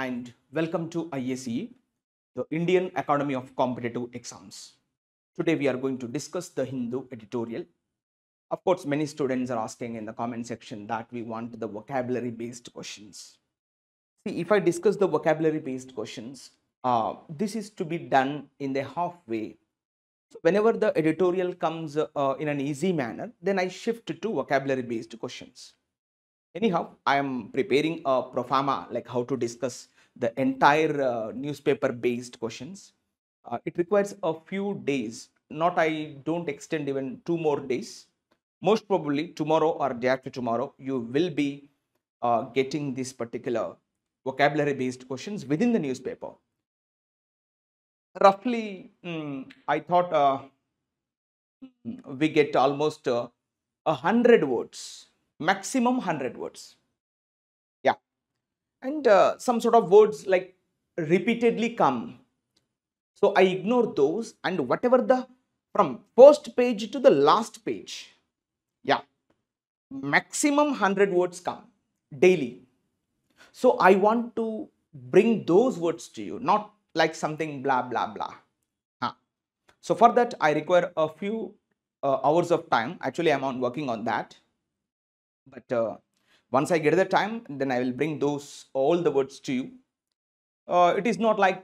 and welcome to IACE, the Indian Academy of Competitive Exams. Today we are going to discuss the Hindu editorial. Of course, many students are asking in the comment section that we want the vocabulary based questions. See, if I discuss the vocabulary based questions, this is to be done in the halfway. So whenever the editorial comes in an easy manner, then I shift to vocabulary based questions. Anyhow, I am preparing a proforma like how to discuss the entire newspaper based questions. It requires a few days, not I don't extend even 2 more days. Most probably tomorrow or day after tomorrow, you will be getting this particular vocabulary based questions within the newspaper. Roughly, I thought we get almost 100 words, maximum 100 words. Yeah, and some sort of words like repeatedly come. So I ignore those, and whatever the from first page to the last page, yeah, maximum 100 words come daily. So I want to bring those words to you, not like something blah blah blah. Huh. So for that, I require a few hours of time. Actually, I'm on working on that. But once I get the time, then I will bring those all the words to you. It is not like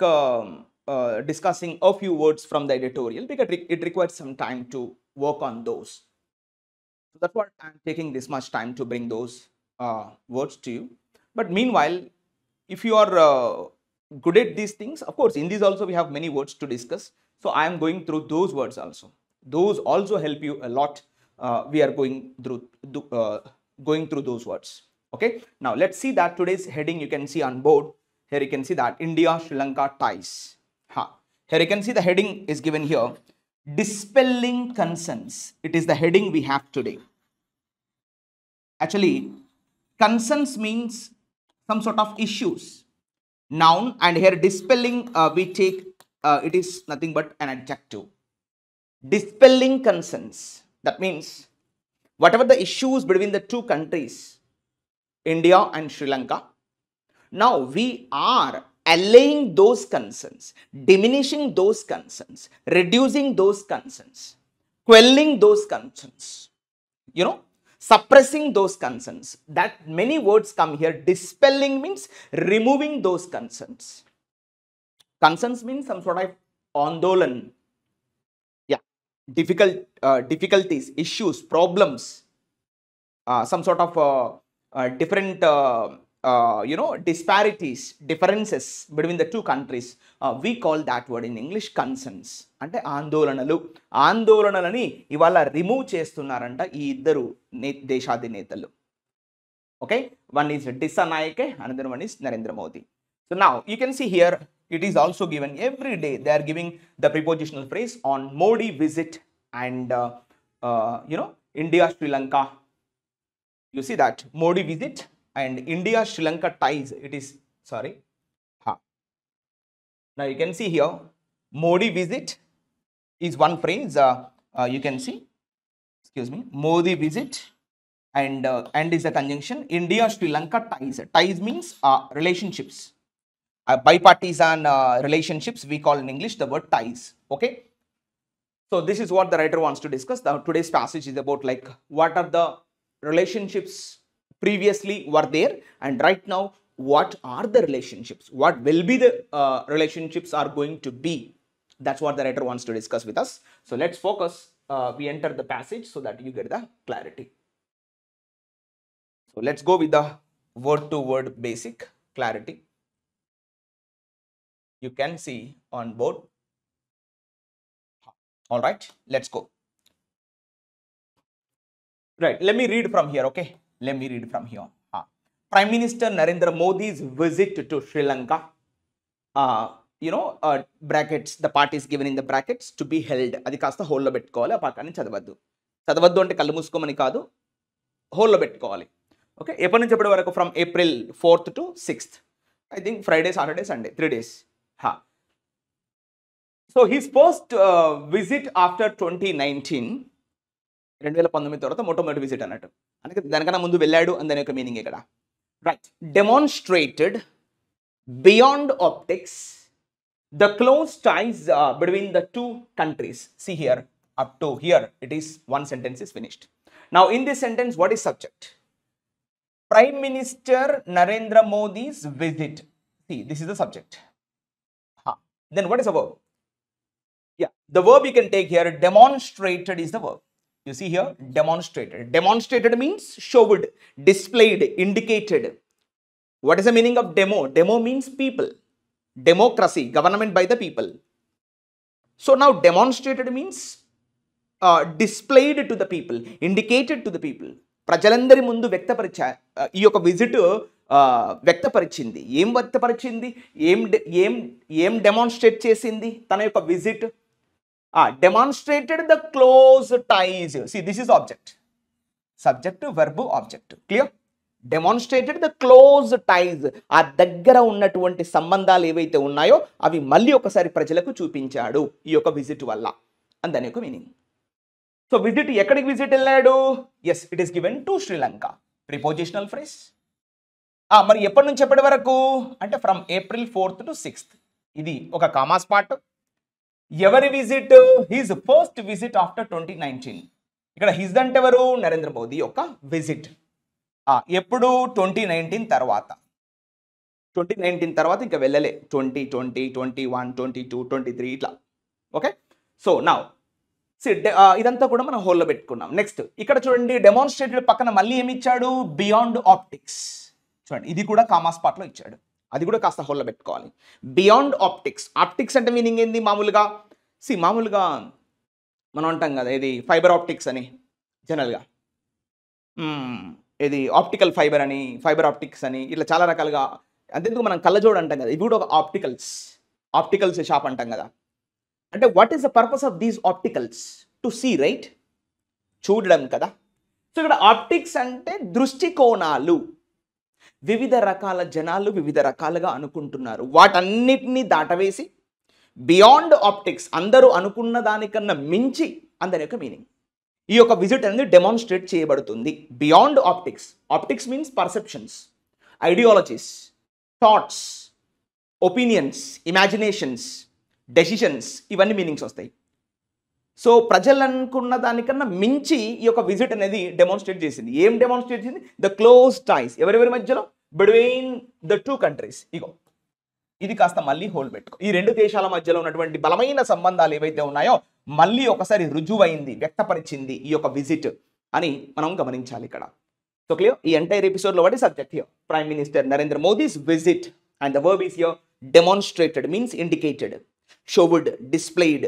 discussing a few words from the editorial because it requires some time to work on those. So that's what I'm taking this much time to bring those words to you. But meanwhile, if you are good at these things, of course, in these also we have many words to discuss. So I am going through those words also. Those also help you a lot. We are going through those words. Okay. Now let's see that today's heading you can see on board. Here you can see that India Sri Lanka ties. Here you can see the heading is given here. Dispelling concerns. It is the heading we have today. Actually, concerns means some sort of issues. Noun, and here dispelling we take it is nothing but an adjective. Dispelling concerns. That means whatever the issues between the two countries, India and Sri Lanka, now we are allaying those concerns, diminishing those concerns, reducing those concerns, quelling those concerns, suppressing those concerns. That many words come here. Dispelling means removing those concerns. Concerns means some sort of ondolan. Yeah, difficulties, issues, problems, some sort of different disparities, differences between the two countries. We call that word in English concerns. అంటే ఆందోళనలని ఇవాళ remove చేస్తున్నారంట ఈ ఇద్దరు దేశాధినేతలు. Okay, one is Dissanayake, another one is Narendra Modi. So now you can see here it is also given every day they are giving the prepositional phrase on Modi visit and India Sri Lanka. You see that Modi visit and India Sri Lanka ties. It is sorry. Now you can see here Modi visit is one phrase. You can see. Excuse me. Modi visit and is a conjunction. India Sri Lanka ties. Ties means relationships. Bipartisan relationships we call in English the word ties. Okay. So this is what the writer wants to discuss. Today's passage is about like what are the relationships previously were there and right now what are the relationships, what will be the relationships are going to be. That's what the writer wants to discuss with us. So let's focus. We enter the passage so that you get the clarity. So let's go with the word to word basic clarity. You can see on board. All right, let's go. Right, let me read from here. Okay, let me read from here. Prime Minister Narendra Modi's visit to Sri Lanka, brackets, the part is given in the brackets, to be held. అది కాస్త హోల్లో పెట్టుకోవాలి, ఆ పక్కన చదవద్దు అంటే కళ్ళు మూసుకోమని కాదు, హోల్లో పెట్టుకోవాలి. Okay, ఎప్పటి నుంచి ఎప్పటి వరకు? From April 4th to 6th. I think Friday, Saturday, Sunday, 3 days. So his first visit after 2019, 2019 తర్వాత మొట్టమొదటి విజిట్ అన్నట్టు, అంటే దానికన్నా ముందు వెళ్ళాడు అని దాని యొక్క మీనింగ్ ఇక్కడ. Right, demonstrated beyond optics, the close ties between the two countries. See here, up to here, it is one sentence is finished. Now, in this sentence, what is subject? Prime Minister Narendra Modi's visit. See, this is the subject. Then what is the verb? Yeah, the verb you can take here, demonstrated is the verb. You see here, demonstrated. Demonstrated means showed, displayed, indicated. What is the meaning of demo? Demo means people. Democracy, government by the people. So now demonstrated means displayed to the people, indicated to the people. ప్రజలందరి ముందు వ్యక్తపరిచ ఈ యొక్క visit వ్యక్తపరిచింది. ఏం వ్యక్తపరిచింది? ఏం demonstrate చేసింది తన యొక్క visit? Demonstrated the close టైజ్. See, this is object. Subject, verb, object. Clear? Demonstrated the close టైజ్. ఆ దగ్గర ఉన్నటువంటి సంబంధాలు ఏవైతే ఉన్నాయో అవి మళ్ళీ ఒకసారి ప్రజలకు చూపించాడు ఈ యొక్క విజిట్ వల్ల అని దాని యొక్క మీనింగ్. సో విజిట్ ఎక్కడికి విజిట్ వెళ్ళాడు? Yes, it is given to Sri Lanka. Prepositional phrase. మరి ఎప్పటి నుంచి ఎప్పటి వరకు అంటే from April 4th to 6th. ఇది ఒక కామాస్ పార్ట్. ఎవరి visit? His first visit after 2019. ఇక్కడ హిజ్ అంటే ఎవరు? నరేంద్ర మోదీ యొక్క విజిట్. ఎప్పుడు? 2019 తర్వాత. 2019 తర్వాత ఇంకా వెళ్ళలే. 2020, 21, 22, 23 ఇట్లా. ఓకే, సో నా ఇదంతా కూడా మనం హోల్లో పెట్టుకున్నాం. నెక్స్ట్ ఇక్కడ చూడండి, డెమాన్స్ట్రేటెడ్ పక్కన మళ్ళీ ఏమి ఇచ్చాడు? Beyond optics. చూడండి, ఇది కూడా కామాస్ పార్ట్లో ఇచ్చాడు. అది కూడా కాస్త హోల్లో పెట్టుకోవాలి. Beyond optics. ఆప్టిక్స్ అంటే మీనింగ్ ఏంది? మామూలుగా మామూలుగా మనం అంటాం కదా, ఇది ఫైబర్ ఆప్టిక్స్ అని జనరల్గా, ఇది ఆప్టికల్ ఫైబర్ అని, ఫైబర్ ఆప్టిక్స్ అని, ఇట్లా చాలా రకాలుగా. అంతేందుకు మనం కళ్ళజోడు అంటాం కదా, ఇవి కూడా ఒక ఆప్టికల్స్ షాప్ అంటాం కదా. అంటే what is the purpose of these opticals? To see, right? చూడడం కదా. సో ఇక్కడ ఆప్టిక్స్ అంటే దృష్టికోణాలు. వివిధ రకాల జనాలు వివిధ రకాలుగా అనుకుంటున్నారు. వాటన్నిటిని దాటవేసి బియాండ్ ఆప్టిక్స్, అందరూ అనుకున్న దానికన్నా మించి అందరి యొక్క మీనింగ్. ఈ యొక్క విజిట్ అనేది డెమాన్స్ట్రేట్ చేయబడుతుంది. Beyond optics. Optics means perceptions, ideologies, thoughts, opinions, imaginations, decisions, ఇవన్నీ మీనింగ్స్ వస్తాయి. సో ప్రజలు అనుకున్న దానికన్నా మించి ఈ యొక్క విజిట్ అనేది డెమాన్స్ట్రేట్ చేసింది. ఏం డెమాన్స్ట్రేట్ చేసింది? The close ties. ఎవరెవరి మధ్యలో? Between the two countries. ఇగో ఇది కాస్త మళ్ళీ హోల్ పెట్టుకో. ఈ రెండు దేశాల మధ్యలో ఉన్నటువంటి బలమైన సంబంధాలు ఏవైతే ఉన్నాయో మళ్ళీ ఒకసారి రుజువైంది, వ్యక్తపరిచింది ఈ యొక్క విజిట్ అని మనం గమనించాలి ఇక్కడ. So clear? ఈ ఎంటైర్ ఎపిసోడ్లో what is subject here? Prime minister Narendra Modi's visit and the verb is here demonstrated means indicated, showed, displayed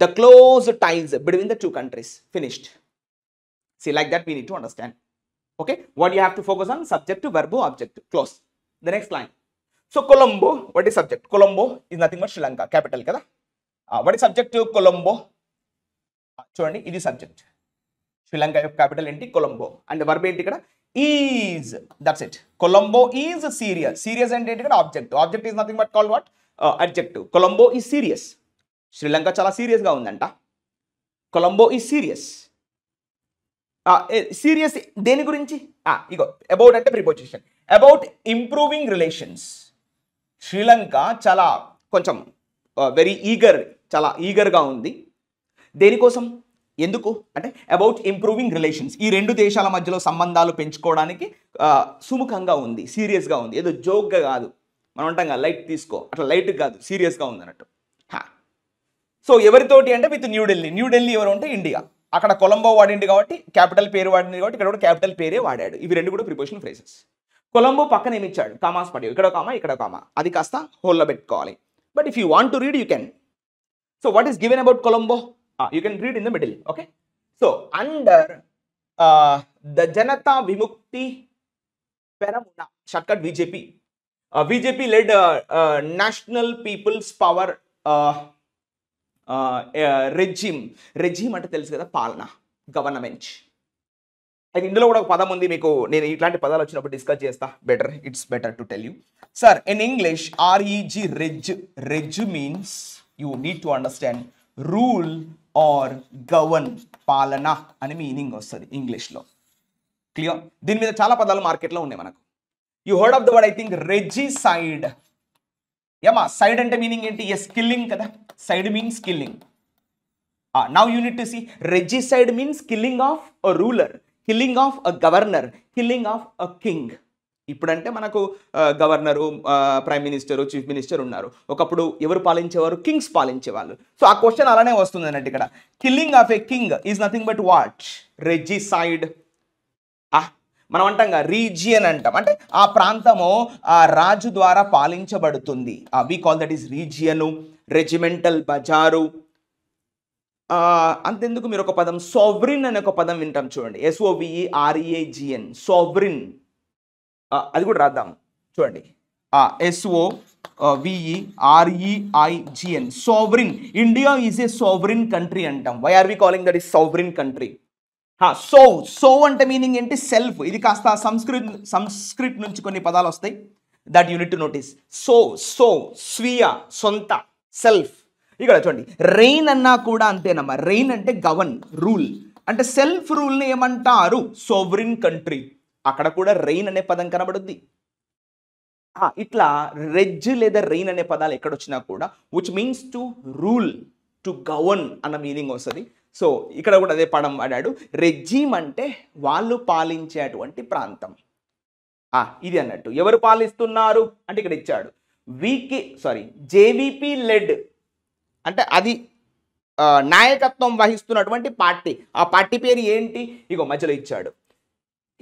the close ties between the two countries. Finished. See, like that we need to understand. Okay, what you have to focus on? Subject, verb, object. Close. The next line. So Colombo, what is subject? Colombo is nothing but Sri Lanka, capital kada. What is subject to Colombo? Chudandi, ఇది subject. Sri Lanka capital enti Colombo, and the verb enti kada is. That's it. Colombo is serious. Serious and enti kada object. Object is nothing but called what? Adjective. Colombo is serious. Sri Lanka చాలా serious గా ఉందంట. Colombo is serious. Serious దేని గురించి? ఇగో about అంటే preposition. About improving relations. Sri Lanka చాలా కొంచెం very చాలా ఈగర్గా ఉంది. దేనికోసం? ఎందుకు అంటే అబౌట్ ఇంప్రూవింగ్ రిలేషన్స్. ఈ రెండు దేశాల మధ్యలో సంబంధాలు పెంచుకోవడానికి సుముఖంగా ఉంది, సీరియస్గా ఉంది. ఏదో జోక్గా కాదు, మనం అంటాం కదా లైట్ తీసుకో, అట్లా లైట్ కాదు, సీరియస్గా ఉంది అన్నట్టు. సో ఎవరితోటి అంటే విత్ న్యూఢిల్లీ. న్యూఢిల్లీ ఎవరు అంటే ఇండియా. అక్కడ కొలంబో వాడింది కాబట్టి క్యాపిటల్ పేరు వాడింది కాబట్టి ఇక్కడ కూడా క్యాపిటల్ పేరే వాడాడు. ఇవి రెండు కూడా ప్రిపోజిషనల్ ఫ్రేజెస్. కొలంబో పక్కన ఏమి ఇచ్చాడు? కామాస్ పడి, ఇక్కడ కామా ఇక్కడ కామా, అది కాస్త హోల్లో పెట్టుకోవాలి. But if you want to read you can. So what is given about Colombo? You can read in the middle. Okay, so under the Janata Vimukti Peramuna, shortcut VJP, VJP led National People's Power regime అంటే తెలుసు కదా, పాలన, government. అయితే ఇందులో కూడా ఒక పదం ఉంది, మీకు నేను ఇట్లాంటి పదాలు వచ్చినప్పుడు డిస్కస్ చేస్తా. It's better to tell you. Sir, in English REG, reg means you need to understand rule or govern, పాలన అని మీనింగ్ వస్తుంది ఇంగ్లీష్లో. క్లియర్? దీని మీద చాలా పదాలు మార్కెట్లో ఉన్నాయి మనకు. You heard of the word, I think రెజిసైడ్ ఏమా సైడ్ అంటే మీనింగ్ ఏంటి? ఎస్, కిల్లింగ్ కదా, side means killing. Now you need to see regicide means killing of a ruler, killing of a governor, killing of a king. ఇప్పుడంటే మనకు governor, prime minister, chief minister ఉన్నారు. ఒకప్పుడు ఎవరు పాలించేవారు? Kings పాలించేవాళ్ళు. So ఆ question అలానే వస్తుంది అన్నట్టు ఇక్కడ. Killing of a king is nothing but what? రెజిసైడ్. మనం అంటాంగా రీజియన్ అంటాం, అంటే ఆ ప్రాంతము ఆ రాజు ద్వారా పాలించబడుతుంది. We call that is region. Regimental బజారు. అంతెందుకు, మీరు ఒక పదం సోవరిన్ అనే ఒక పదం వింటాం చూడండి, SOVEREIGN, సోవరిన్. అది కూడా రాద్దాం చూడండి, SOVEREIGN, sovereign. India is a sovereign country అంటాం. Why are we calling that is sovereign country? So అంటే మీనింగ్ ఏంటి? సెల్ఫ్. ఇది కాస్త సంస్కృత్ నుంచి కొన్ని పదాలు వస్తాయి, that unit to notice. So స్వీయ, సొంత, సెల్ఫ్. ఇక్కడ చూడండి, రెయిన్ అన్నా కూడా అంతేనమ్మా. రెయిన్ అంటే గవర్న్, రూల్. అంటే సెల్ఫ్ రూల్ని ఏమంటారు? Sovereign country. అక్కడ కూడా రెయిన్ అనే పదం కనబడుద్ది. ఇట్లా రెజ్ లేదా రెయిన్ అనే పదాలు ఎక్కడొచ్చినా కూడా which means to rule, to govern అన్న మీనింగ్ వస్తుంది. సో ఇక్కడ కూడా అదే పదం వాడాడు. రెజ్జిమ్ అంటే వాళ్ళు పాలించేటువంటి ప్రాంతం. ఇది అన్నట్టు. ఎవరు పాలిస్తున్నారు అంటే ఇక్కడ ఇచ్చాడు JVP లెడ్, అంటే అది నాయకత్వం వహిస్తున్నటువంటి పార్టీ. ఆ పార్టీ పేరు ఏంటి? ఇగో మధ్యలో ఇచ్చాడు.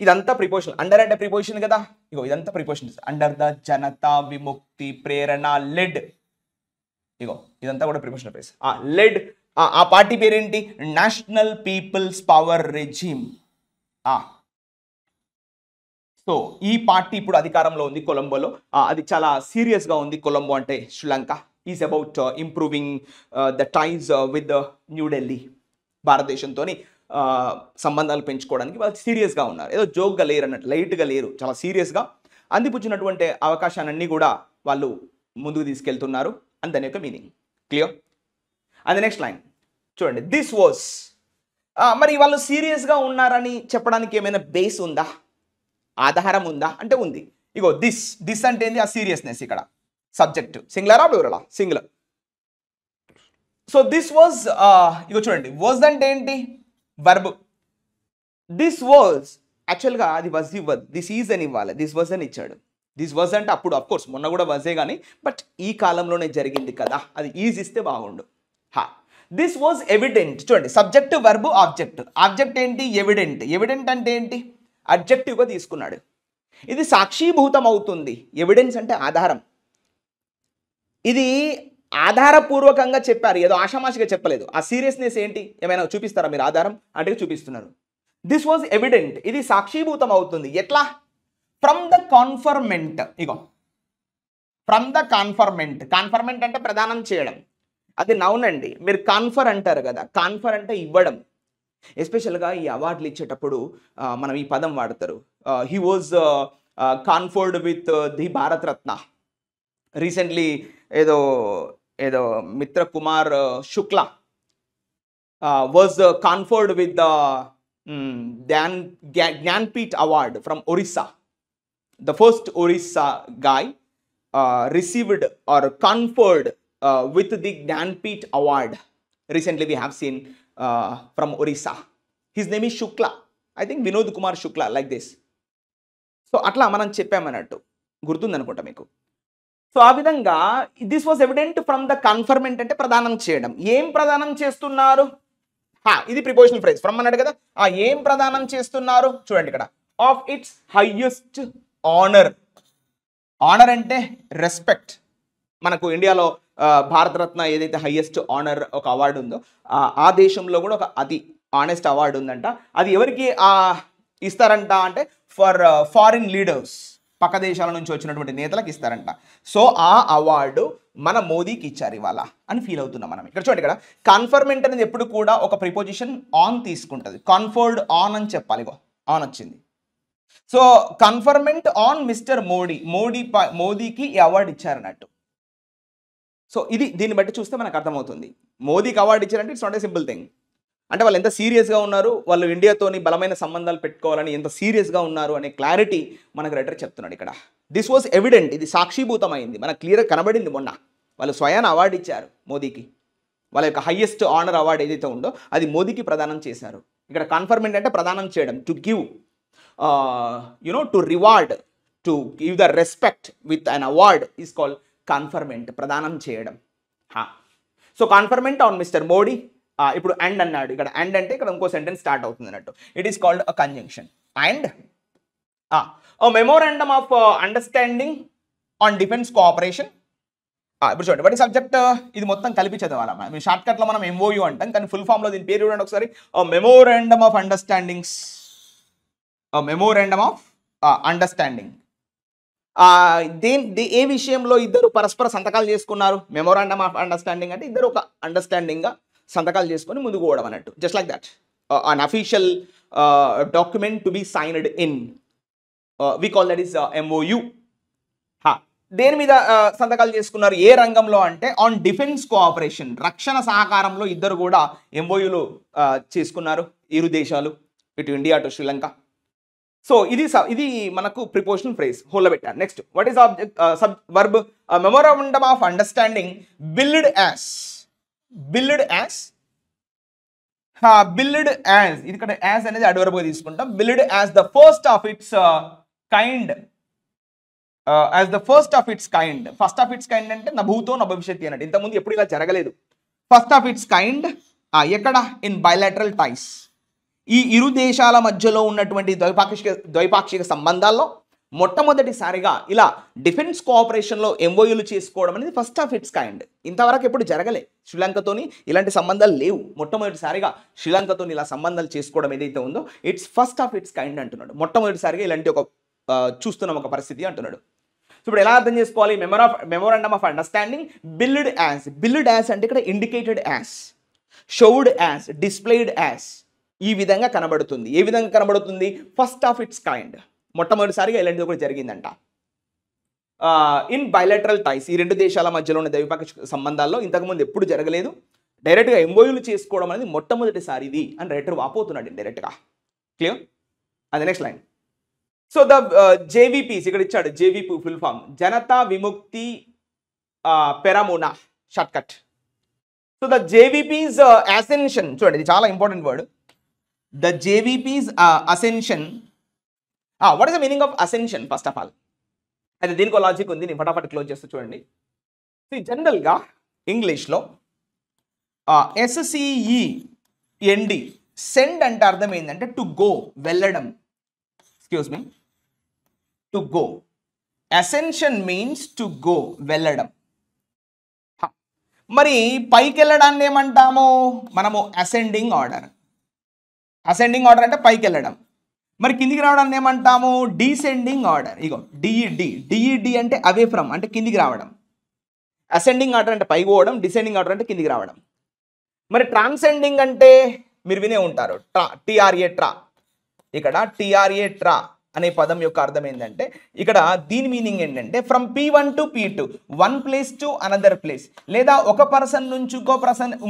ఇదంతా ప్రిపోజిషన్. అండర్ అంటే ప్రిపోజిషన్ కదా, ఇగో ఇదంతా ప్రిపోజిషన్. అండర్ ద, జనతా, విముక్తి, ప్రేరణ, లెడ్. ఇగో ఇదంతా కూడా ప్రిపోజిషన్ ప్లేస్. లెడ్. ఆ పార్టీ పేరేంటి? National people's power regime. సో ఈ పార్టీ ఇప్పుడు అధికారంలో ఉంది కొలంబోలో. అది చాలా సీరియస్గా ఉంది. కొలంబో అంటే Sri Lanka. Is about improving the టైజ్ with New Delhi. భారతదేశంతో సంబంధాలు పెంచుకోవడానికి వాళ్ళు సీరియస్గా ఉన్నారు. ఏదో జోక్గా లేరు అన్నట్టు, లైట్గా లేరు, చాలా సీరియస్గా అందిపుచ్చినటువంటి అవకాశాలన్నీ కూడా వాళ్ళు ముందుకు తీసుకెళ్తున్నారు అని దాని యొక్క meaning. Clear? And next line చూడండి, దిస్ వాజ్. మరి వాళ్ళు సీరియస్గా ఉన్నారని చెప్పడానికి ఏమైనా బేస్ ఉందా, ఆధారం ఉందా అంటే ఉంది. ఇగో దిస్ అంటే ఏంది? ఆ సీరియస్నెస్. ఇక్కడ సబ్జెక్ట్ సింగులరా ప్లూరలా? సింగులర్. సో దిస్ వాజ్, ఇగో చూడండి, వాజ్ అంటే ఏంటి? వర్బ్. దిస్ వాజ్ యాక్చువల్గా అది వాజ్ దిస్ ఈజ్ అని ఇవ్వాలి, దిస్ వాజ్ అని ఇచ్చాడు. దిస్ వాజ్ అంటే అప్పుడు అఫ్కోర్స్ మొన్న కూడా వజే కానీ, బట్ ఈ కాలంలోనే జరిగింది కదా, అది ఈజ్ ఇస్తే బాగుండు. This was evident. చూడండి, సబ్జెక్ట్, వర్బ్, ఆబ్జెక్ట్. ఆబ్జెక్ట్ ఏంటి? ఎవిడెంట్. ఎవిడెంట్ అంటే ఏంటి? అడ్జెక్టివ్గా తీసుకున్నాడు. ఇది సాక్షీభూతం అవుతుంది. ఎవిడెన్స్ అంటే ఆధారం. ఇది ఆధారపూర్వకంగా చెప్పారు, ఏదో ఆషామాషిగా చెప్పలేదు. ఆ సీరియస్నెస్ ఏంటి? ఏమైనా చూపిస్తారా మీరు? ఆధారం అంటే చూపిస్తున్నారు. This was evident. ఇది సాక్షీభూతం అవుతుంది. ఎట్లా? From the conferment. ఇగో ఫ్రమ్ ద కాన్ఫర్మెంట్. కాన్ఫర్మెంట్ అంటే ప్రదానం చేయడం. అది నౌన్ అండి. మీరు కాన్ఫర్ అంటారు కదా, కాన్ఫర్ అంటే ఇవ్వడం. ఎస్పెషల్గా ఈ అవార్డులు ఇచ్చేటప్పుడు మనం ఈ పదం వాడతారు. He was conferred with the Bharat Ratna. Recently ఏదో మిత్ర Kumar Shukla was conferred with the Jnanpith award from Orissa. The first Orissa guy received or conferred with the Jnanpith award. Recently we have seen from Orissa. His name is Shukla. I think Vinod Kumar Shukla, like this. So atla మనం చెప్పామన్నట్టు గుర్తుంది అనుకుంటా మీకు. So ఆ విధంగా this was evident from the conferment అంటే ప్రదానం చేయడం. ఏం ప్రదానం చేస్తున్నారు? ఇది ప్రిపోజిషనల్ ఫ్రేజ్. ఫ్రమ్ అన్నాడు కదా, ఏం ప్రదానం చేస్తున్నారు? చూడండి ఇక్కడ, of it's highest honour. Honour అంటే రెస్పెక్ట్. మనకు ఇండియాలో భారతరత్న ఏదైతే హైయెస్ట్ ఆనర్ ఒక అవార్డు ఉందో, ఆ దేశంలో కూడా ఒక అతి ఆనెస్ట్ అవార్డు ఉందంట. అది ఎవరికి ఇస్తారంట అంటే ఫర్ ఫారిన్ లీడర్స్, పక్క దేశాల నుంచి వచ్చినటువంటి నేతలకు ఇస్తారంట. సో ఆ అవార్డు మన మోదీకి ఇచ్చారు ఇవాళ అని ఫీల్ అవుతున్నాం మనం. ఇక్కడ చూడండి, ఇక్కడ కన్ఫర్మెంట్ అనేది ఎప్పుడు కూడా ఒక ప్రిపోజిషన్ ఆన్ తీసుకుంటుంది. కన్ఫర్డ్ ఆన్ అని చెప్పాలి. ఇగో ఆన్ వచ్చింది. సో కన్ఫర్మెంట్ ఆన్ మిస్టర్ మోదీకి ఈ అవార్డు ఇచ్చారన్నట్టు. సో ఇది దీన్ని బట్టి చూస్తే మనకు అర్థమవుతుంది. మోదీకి అవార్డు ఇచ్చారంటే it's not a simple thing. అంటే వాళ్ళు ఎంత సీరియస్గా ఉన్నారు, వాళ్ళు ఇండియాతోని బలమైన సంబంధాలు పెట్టుకోవాలని ఎంత సీరియస్గా ఉన్నారు అనే క్లారిటీ మనకు రైటర్ చెప్తున్నాడు ఇక్కడ. దిస్ వాజ్ ఎవిడెంట్, ఇది సాక్షిభూతమైంది, మనకు క్లియర్గా కనబడింది. మొన్న వాళ్ళు స్వయాన అవార్డు ఇచ్చారు మోదీకి, వాళ్ళ యొక్క హైయెస్ట్ ఆనర్ అవార్డు ఏదైతే ఉందో అది మోదీకి ప్రదానం చేశారు. ఇక్కడ కన్ఫర్మెంట్ అంటే ప్రదానం చేయడం, to give to reward, to give the respect with an award is called conferment, ప్రదానం చేయడం. So conferment on mister Modi. ఇప్పుడు అండ్ అన్నాడు, ఇక్కడ అండ్ అంటే ఇక్కడ ఇంకో సెంటెన్స్ స్టార్ట్ అవుతుంది అన్నట్టు. It is called a conjunction. And memorandum of understanding on defence cooperation. ఇప్పుడు చూడండి, వాటి సబ్జెక్ట్ ఇది మొత్తం కలిపి చదవాలి. షార్ట్ కట్లో మనం MOU అంటాం, కానీ ఫుల్ ఫామ్లో దీని పేరు చూడండి ఒకసారి. Memorandum of understandings, memorandum of understanding. ఏ విషయంలో ఇద్దరు పరస్పర సంతకాలు చేసుకున్నారు? మెమోరాండమ్ ఆఫ్ అండర్స్టాండింగ్ అంటే ఇద్దరు ఒక అండర్స్టాండింగ్గా సంతకాలు చేసుకొని ముందుకు పోవడం అన్నట్టు. Just like that, an official document to be signed in, we call that is MOU. దేని మీద సంతకాలు చేసుకున్నారు? ఏ రంగంలో అంటే ఆన్ డిఫెన్స్ కోఆపరేషన్, రక్షణ సహకారంలో ఇద్దరు కూడా MOUలు చేసుకున్నారు ఇరు దేశాలు, ఇటు ఇండియా టు శ్రీలంక. సో ఇది మనకు ప్రిపోజిషనల్ ఫ్రేజ్ హోల్లో పెట్టారు. Next, what is object verb? Memorandum of understanding build as, build as, build as, ఇది ఇక్కడ యాజ్ అనేది అడ్వర్బ్గా తీసుకుంటాం. Build as the first of it's kind, as the first of it's kind. First of it's kind అంటే నా భూతో నా భవిష్యత్తు అన్నట్టు, ఇంతకుముందు ఎప్పుడు ఇలా జరగలేదు. ఫస్ట్ ఆఫ్ ఇట్స్ కైండ్ ఎక్కడ? ఇన్ బైలాటరల్ టైస్, ఈ ఇరు దేశాల మధ్యలో ఉన్నటువంటి ద్వైపాక్షిక సంబంధాల్లో మొట్టమొదటిసారిగా ఇలా డిఫెన్స్ కోఆపరేషన్లో MOUలు చేసుకోవడం అనేది ఫస్ట్ ఆఫ్ ఇట్స్ కైండ్. ఇంతవరకు ఎప్పుడు జరగలే, శ్రీలంకతోని ఇలాంటి సంబంధాలు లేవు. మొట్టమొదటిసారిగా శ్రీలంకతో ఇలా సంబంధాలు చేసుకోవడం ఏదైతే ఉందో it's first of it's kind అంటున్నాడు. మొట్టమొదటిసారిగా ఇలాంటి ఒక చూస్తున్నాం ఒక పరిస్థితి అంటున్నాడు. సో ఇప్పుడు ఎలా అర్థం చేసుకోవాలి? Memorandum of understanding build as, build as అంటే ఇక్కడ indicated as, showed as, displayed as, ఈ విధంగా కనబడుతుంది. ఏ విధంగా కనబడుతుంది? ఫస్ట్ ఆఫ్ ఇట్స్ కైండ్, మొట్టమొదటిసారిగా ఇలాంటిది ఒకటి జరిగిందంట. ఇన్ బైలాటరల్ టైస్, ఈ రెండు దేశాల మధ్యలో ఉన్న ద్వైపాక్షిక సంబంధాల్లో ఇంతకుముందు ఎప్పుడు జరగలేదు. డైరెక్ట్గా MOUలు చేసుకోవడం అనేది మొట్టమొదటిసారి ఇది అని రైటర్ వాపోతున్నాడు డైరెక్ట్గా. క్లియర్? అది next line. So the JVPs ఇక్కడ ఇచ్చాడు, JVP full form Janatha Vimukthi Peramuna short cut. So the JVPs ascension, చూడండి ఇది చాలా important word. The JVPs ascension. What is the meaning of ascension? First of all అయితే దీనికి లాజిక్ ఉంది, నేను ఫటాఫట్ క్లోజ్ చేస్తూ చూడండి. జనరల్గా ఇంగ్లీష్లో SCEND సెండ్ అంటే అర్థం ఏంటంటే టు గో, వెళ్ళడం. Excuse me, to go. Ascension means to go, వెళ్ళడం. మరి పైకి వెళ్ళడాన్ని ఏమంటాము మనము? Ascending order. అసెండింగ్ ఆర్డర్ అంటే పైకి వెళ్ళడం. మరి కిందికి రావడాన్ని ఏమంటాము? డీసెండింగ్ ఆర్డర్. ఇగో DED అంటే అవే ఫ్రమ్, అంటే కిందికి రావడం. అసెండింగ్ ఆర్డర్ అంటే పైకి పోవడం, డిసెండింగ్ ఆర్డర్ అంటే కిందికి రావడం. మరి ట్రాన్సెండింగ్ అంటే మీరు వినే ఉంటారు, TRA ట్రా. ఇక్కడ TRA ట్రా అనే పదం యొక్క అర్థం ఏంటంటే ఇక్కడ దీని మీనింగ్ ఏంటంటే from P1 to P2, one place to another place, లేదా ఒక పర్సన్ నుంచి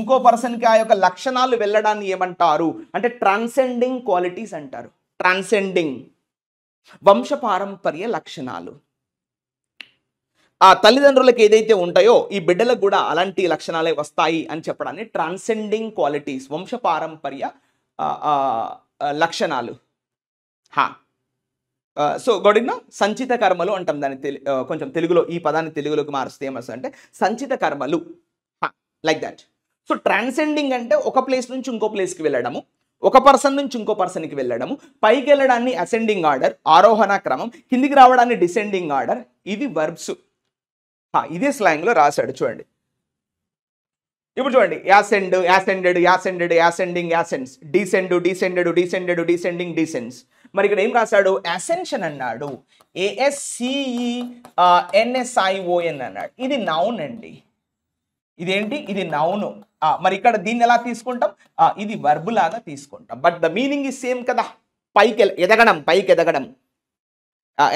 ఇంకో పర్సన్కి ఆ యొక్క లక్షణాలు వెళ్ళడాన్ని ఏమంటారు అంటే ట్రాన్సెండింగ్ క్వాలిటీస్ అంటారు. ట్రాన్సెండింగ్ వంశపారంపర్య లక్షణాలు. ఆ తల్లిదండ్రులకు ఏదైతే ఉంటాయో ఈ బిడ్డలకు కూడా అలాంటి లక్షణాలే వస్తాయి అని చెప్పడాన్ని ట్రాన్సెండింగ్ క్వాలిటీస్, వంశపారంపర్య లక్షణాలు. సో గొడిన సంచిత కర్మలు అంటాం దాన్ని. కొంచెం తెలుగులో ఈ పదాన్ని తెలుగులోకి మారుస్తే ఏమొస్తుంది అంటే సంచిత కర్మలు, లైక్ దట్. సో ట్రాన్సెండింగ్ అంటే ఒక ప్లేస్ నుంచి ఇంకో ప్లేస్కి వెళ్ళడము, ఒక పర్సన్ నుంచి ఇంకో పర్సన్కి వెళ్ళడము, పైకి వెళ్ళడాన్ని అసెండింగ్ ఆర్డర్ ఆరోహణ క్రమం, కిందికి రావడాన్ని డిసెండింగ్ ఆర్డర్. ఇవి వర్బ్స్. ఇదే స్లాంగ్లో రాశాడు చూడండి. ఇప్పుడు చూడంండి, యాసెండ్, యాసెండెడ్, యాసెండెడ్, యాసెండింగ్, యాసెండ్స్, డీసెండ్, డీసెండెడ్, డీసెండెడ్, డీసెండింగ్, డీసెండ్స్. మరి ఇక్కడ ఏం రాశాడు? అసెన్షన్ అన్నాడు, ASCENSION అన్నాడు. ఇది నౌన్ అండి. ఇదేంటి? ఇది నౌను. మరి ఇక్కడ దీన్ని ఎలా తీసుకుంటాం? ఇది వర్బ్ లాగా తీసుకుంటాం. But the meaning is same కదా. పైకి ఎదగడం, పైకి ఎదగడం,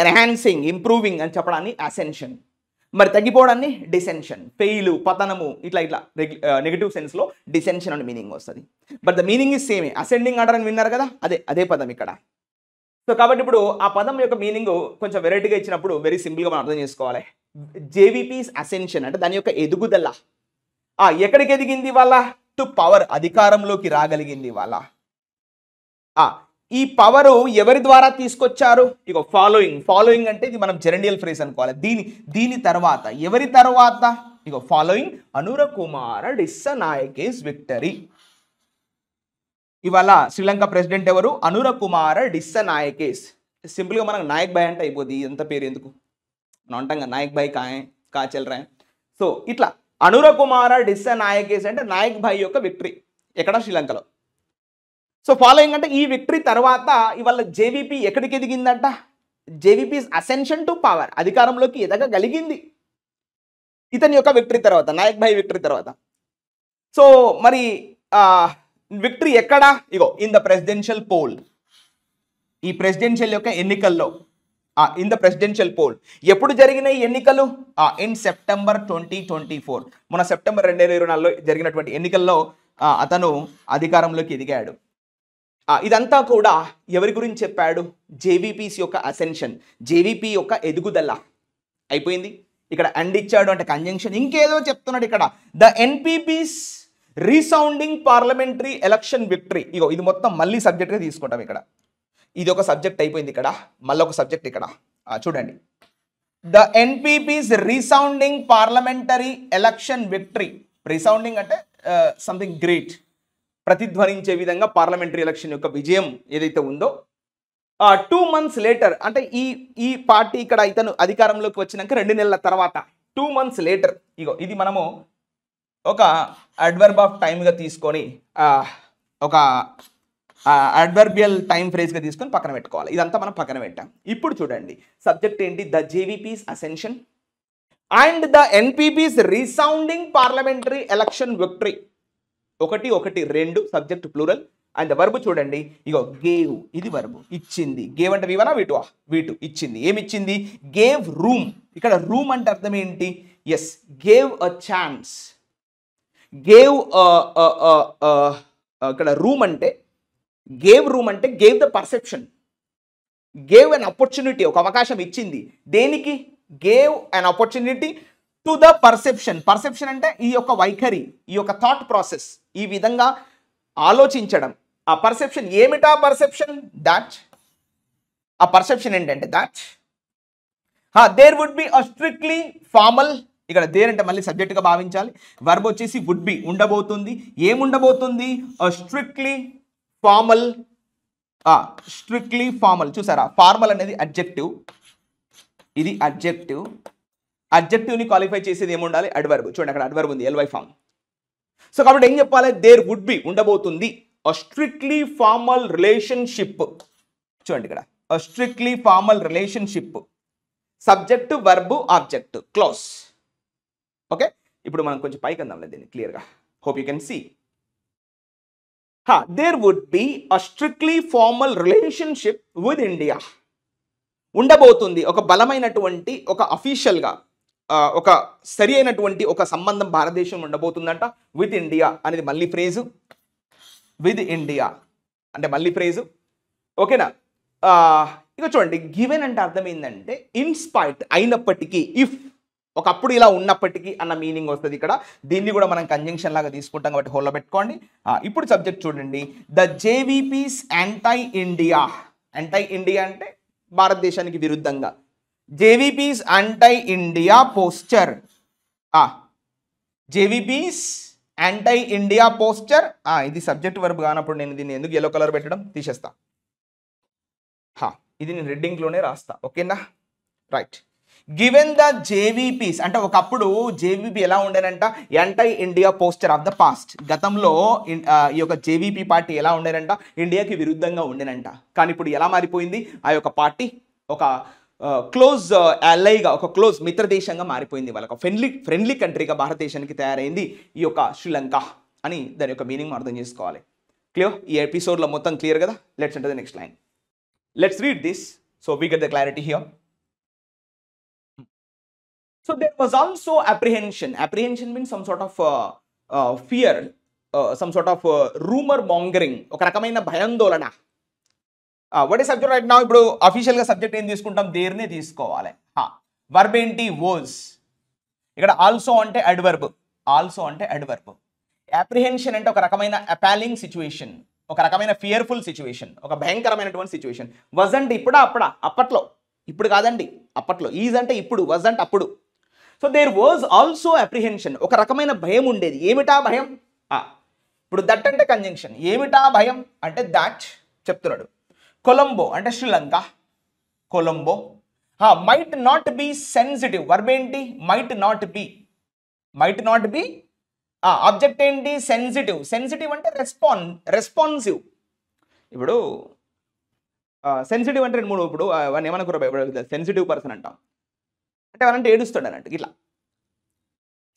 ఎన్హాన్సింగ్, ఇంప్రూవింగ్ అని చెప్పడాన్ని అసెన్షన్. మరి తగ్గిపోవడాన్ని డిసెన్షన్, ఫెయిల్, పతనము, ఇట్లా ఇట్లా నెగిటివ్ సెన్స్లో డిసెన్షన్ అని మీనింగ్ వస్తుంది. బట్ ద మీనింగ్ ఇస్ సేమే. అసెండింగ్ ఆర్డర్ అని విన్నారు కదా, అదే పదం ఇక్కడ. సో కాబట్టి ఇప్పుడు ఆ పదం యొక్క మీనింగ్ కొంచెం వెరైటీగా ఇచ్చినప్పుడు వెరీ సింపుల్గా మనం అర్థం చేసుకోవాలి. జేవీపీస్ అసెన్షన్ అంటే దాని యొక్క ఎదుగుదల. ఎక్కడికి ఎదిగింది వాళ్ళ? టు పవర్, అధికారంలోకి రాగలిగింది వాళ్ళ. ఈ పవరు ఎవరి ద్వారా తీసుకొచ్చారు? ఇగో ఫాలోయింగ్ అంటే ఇది మనం జెరండియల్ ఫ్రేజ్ అనుకోవాలి. దీని తర్వాత ఎవరి తర్వాత? ఇగో ఫాలోయింగ్ అనుర కుమార డిస్సనాయకేస్ విక్టరీ. ఇవాళ శ్రీలంక ప్రెసిడెంట్ ఎవరు? అనుర కుమార డిస్సనాయకేస్. సింపుల్గా మనకు నాయక్ భాయ్ అంటే అయిపోద్ది, ఎంత పేరు ఎందుకు మనం అంటాం కదా, నాయక్ భాయ్ కాచెల్ రాయ్. సో ఇట్లా అనుర కుమార డిస్సనాయకేస్ అంటే నాయక్ భాయ్ యొక్క విక్టరీ ఎక్కడ? శ్రీలంకలో. సో ఫాలోయింగ్ అంటే ఈ విక్టరీ తర్వాత ఇవాళ జేవీపీ ఎక్కడికి ఎదిగిందంట? జేవీపీస్ అసెన్షన్ టు పవర్, అధికారంలోకి ఎదగగలిగింది ఇతని యొక్క విక్టరీ తర్వాత, నాయక్ భాయ్ విక్టరీ తర్వాత. సో మరి విక్టరీ ఎక్కడ? ఇగో ఇన్ ద ప్రెసిడెన్షియల్ పోల్. ఈ ప్రెసిడెన్షియల్ యొక్క ఎన్నికల్లో, ఇన్ ద ప్రెసిడెన్షియల్ పోల్ ఎప్పుడు జరిగిన ఎన్నికలు? ఇన్ సెప్టెంబర్ 2024, మన సెప్టెంబర్ 2024లో జరిగినటువంటి ఎన్నికల్లో అతను అధికారంలోకి ఎదిగాడు. ఇదంతా కూడా ఎవరి గురించి చెప్పాడు? జేవీపీస్ యొక్క అసెన్షన్, జేవీపీ యొక్క ఎదుగుదల అయిపోయింది. ఇక్కడ అండ్ ఇచ్చాడు అంటే కంజంక్షన్, ఇంకేదో చెప్తున్నాడు ఇక్కడ. The NPP's resounding parliamentary election victory. ఇగో ఇది మొత్తం మళ్ళీ సబ్జెక్ట్గా తీసుకుంటాం ఇక్కడ. ఇది ఒక సబ్జెక్ట్ అయిపోయింది ఇక్కడ, మళ్ళీ ఒక సబ్జెక్ట్ ఇక్కడ చూడండి. The NPP's resounding parliamentary election victory. Resounding అంటే సంథింగ్ గ్రేట్, ప్రతిధ్వనించే విధంగా పార్లమెంటరీ ఎలక్షన్ యొక్క విజయం ఏదైతే ఉందో 2 months లేటర్, అంటే ఈ పార్టీ ఇక్కడ ఇతను అధికారంలోకి వచ్చినాక 2 నెలల తర్వాత 2 months లేటర్. ఇగో ఇది మనము ఒక అడ్వర్బ్ ఆఫ్ టైమ్గా తీసుకొని ఒక అడ్వర్బియల్ టైం ఫ్రేజ్గా తీసుకొని పక్కన పెట్టుకోవాలి. ఇదంతా మనం పక్కన పెట్టాం. ఇప్పుడు చూడండి సబ్జెక్ట్ ఏంటి? The JVP's ascension and the NPP's resounding parliamentary election victory. 1 subject plural. And verb చూడండి, ఇగో గేవ్, ఇది వర్బ్. ఇచ్చింది. గేవ్ అంటే వీవనా వీటువా? వీటు. ఇచ్చింది. ఏమిచ్చింది? Gave room. ఇక్కడ రూమ్ అంటే అర్థం ఏంటి? Yes, gave a chance. Gave ఇక్కడ రూమ్ అంటే gave the perception. Gave an opportunity, ఒక అవకాశం ఇచ్చింది. దేనికి? Gave an opportunity to the perception. Perception అంటే ఈ యొక్క వైఖరి, ఈ యొక్క థాట్ ప్రాసెస్, ఈ విధంగా ఆలోచించడం. ఆ పర్సెప్షన్ ఏమిటా? పర్సెప్షన్ దాట్, ఆ పర్సెప్షన్ ఏంటంటే that there would be a strictly formal. ఇక్కడ దేర్ అంటే మళ్ళీ సబ్జెక్ట్గా భావించాలి. వర్బ్ వచ్చేసి వుడ్ బి, ఉండబోతుంది. ఏముండబోతుంది? Strictly formal. Strictly formal. చూసారా, ఫార్మల్ అనేది అడ్జెక్టివ్, ఇది అడ్జెక్టివ్. అడ్జెక్టివ్ని క్వాలిఫై చేసేది ఏముండాలి? అడ్వర్బ్. చూడండి అక్కడ అడ్వర్బ్ ఉంది, ఎల్వై ఫార్మ్. సో కాబట్టి ఏం చెప్పాలి? దేర్ వుడ్ బి, ఉండబోతుంది, అ స్ట్రిక్ట్లీ ఫార్మల్ రిలేషన్షిప్. చూడండి ఇక్కడ a strictly formal relationship. Subject, verb, object, clause. Okay, ఇప్పుడు మనం కొంచెం పైకి అందాం దీన్ని క్లియర్గా. Hope you can see. There would be a strictly formal relationship with India. ఉండబోతుంది ఒక బలమైనటువంటి, ఒక అఫీషియల్గా ఒక సరి అయినటువంటి ఒక సంబంధం భారతదేశం ఉండబోతుందంట. విత్ ఇండియా అనేది మళ్ళీ ఫ్రేజు. విత్ ఇండియా అంటే మళ్ళీ ఫ్రేజు. ఓకేనా? ఇక చూడండి, గివెన్ అంటే అర్థం ఏంటంటే ఇన్స్పైట్, అయినప్పటికీ, ఇఫ్, ఒకప్పుడు ఇలా ఉన్నప్పటికీ అన్న మీనింగ్ వస్తుంది ఇక్కడ. దీన్ని కూడా మనం కంజంక్షన్ లాగా తీసుకుంటాం కాబట్టి హోల్లో పెట్టుకోండి. ఇప్పుడు సబ్జెక్ట్ చూడండి, the JVP's anti India. Anti India అంటే భారతదేశానికి విరుద్ధంగా. JVP's anti India posture. JVP's anti India posture. ఇది సబ్జెక్ట్ వర్బ్ కానప్పుడు నేను దీన్ని ఎందుకు ఎల్లో కలర్ పెట్టడం తీసేస్తా. ఇది నేను రెడ్డింగ్లోనే రాస్తా. ఓకేనా? రైట్. గివెన్ ద జేవీపీస్ అంటే ఒకప్పుడు జేవీపీ ఎలా ఉండేనంట? Anti India posture of the past. గతంలో ఈ యొక్క జేవీపీ పార్టీ ఎలా ఉండేనంట? ఇండియాకి విరుద్ధంగా ఉండేనంట. కానీ ఇప్పుడు ఎలా మారిపోయింది? ఆ యొక్క పార్టీ ఒక క్లోజ్ అలైగా, ఒక క్లోజ్ మిత్ర దేశంగా మారిపోయింది. వాళ్ళకి ఫ్రెండ్లీ కంట్రీగా భారతదేశానికి తయారైంది ఈ యొక్క శ్రీలంక అని దాని యొక్క మీనింగ్ అర్థం చేసుకోవాలి. క్లియర్? ఈ ఎపిసోడ్లో మొత్తం క్లియర్ కదా? Let's enter the next line. Let's read this so we get the clarity here. So there was also apprehension. Apprehension means some sort of fear, some sort of rumor mongering, ఒక రకమైన భయాందోళన. What is subject right now? ఇప్పుడు అఫీషియల్గా subject ఏం తీసుకుంటాం? దేర్నే తీసుకోవాలి. Verb ఏంటి? Was. ఇక్కడ ఆల్సో అంటే అడ్వర్బ్, ఆల్సో అంటే అడ్వర్బ్. అప్రిహెన్షన్ అంటే ఒక రకమైన అపాలింగ్ సిచ్యువేషన్, ఒక రకమైన ఫియర్ఫుల్ సిచ్యువేషన్, ఒక భయంకరమైనటువంటి సిచ్యువేషన్. వజ్ అంటే ఇప్పుడా అప్పుడా? అప్పట్లో, ఇప్పుడు కాదండి, అప్పట్లో. ఈజ్ అంటే ఇప్పుడు, వజ్ అంటే అప్పుడు. So there was also apprehension, ఒక రకమైన భయం ఉండేది. ఏమిటా భయం? ఇప్పుడు దట్ అంటే కంజంక్షన్. ఏమిటా భయం అంటే దాట్ చెప్తున్నాడు. కొలంబో అంటే Sri Lanka, Colombo. Might not be sensitive, verb ఏంటి? Might not be, might not be. Object ఏంటి? సెన్సిటివ్. సెన్సిటివ్ అంటే రెస్పాన్సివ్. ఇప్పుడు సెన్సిటివ్ అంటే రెండు మూడు, ఇప్పుడు వాడిని ఏమనుకోరు, సెన్సిటివ్ పర్సన్ అంటాం అంటే ఎవరంటే ఏడుస్తాడు అన్నట్టు ఇట్లా.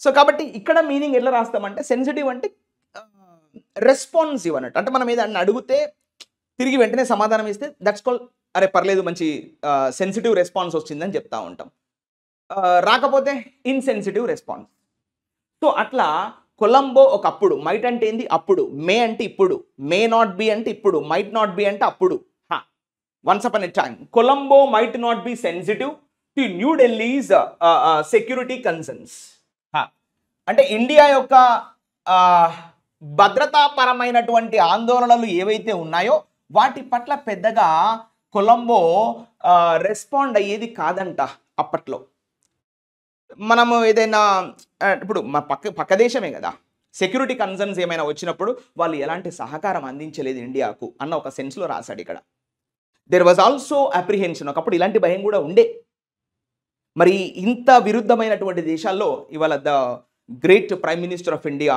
సో కాబట్టి ఇక్కడ మీనింగ్ ఎట్లా రాస్తామంటే సెన్సిటివ్ అంటే రెస్పాన్సివ్ అన్నట్టు. అంటే మనం ఏదన్నా అడిగితే తిరిగి వెంటనే సమాధానం ఇస్తే దట్స్ కాల్ అరే పర్లేదు మంచి సెన్సిటివ్ రెస్పాన్స్ వచ్చిందని చెప్తా ఉంటాం. రాకపోతే ఇన్సెన్సిటివ్ రెస్పాన్స్. సో అట్లా కొలంబో ఒకప్పుడు, మైట్ అంటే ఏంది? అప్పుడు, మే అంటే ఇప్పుడు, మే నాట్ బి అంటే ఇప్పుడు, మైట్ నాట్ బి అంటే అప్పుడు. Once upon a time Colombo might not be sensitive to new Delhi's security concerns. అంటే ఇండియా యొక్క భద్రతాపరమైనటువంటి ఆందోళనలు ఏవైతే ఉన్నాయో వాటి పట్ల పెద్దగా కొలంబో రెస్పాండ్ అయ్యేది కాదంట అప్పట్లో. మనము ఏదైనా ఇప్పుడు మా పక్క దేశమే కదా, సెక్యూరిటీ కన్సర్న్స్ ఏమైనా వచ్చినప్పుడు వాళ్ళు ఎలాంటి సహకారం అందించలేదు ఇండియాకు అన్న ఒక సెన్స్లో రాశాడు ఇక్కడ. దెర్ వాజ్ ఆల్సో అప్రిహెన్షన్, ఒకప్పుడు ఇలాంటి భయం కూడా ఉండే. మరి ఇంత విరుద్ధమైనటువంటి దేశాల్లో ఇవాళ the great prime minister of India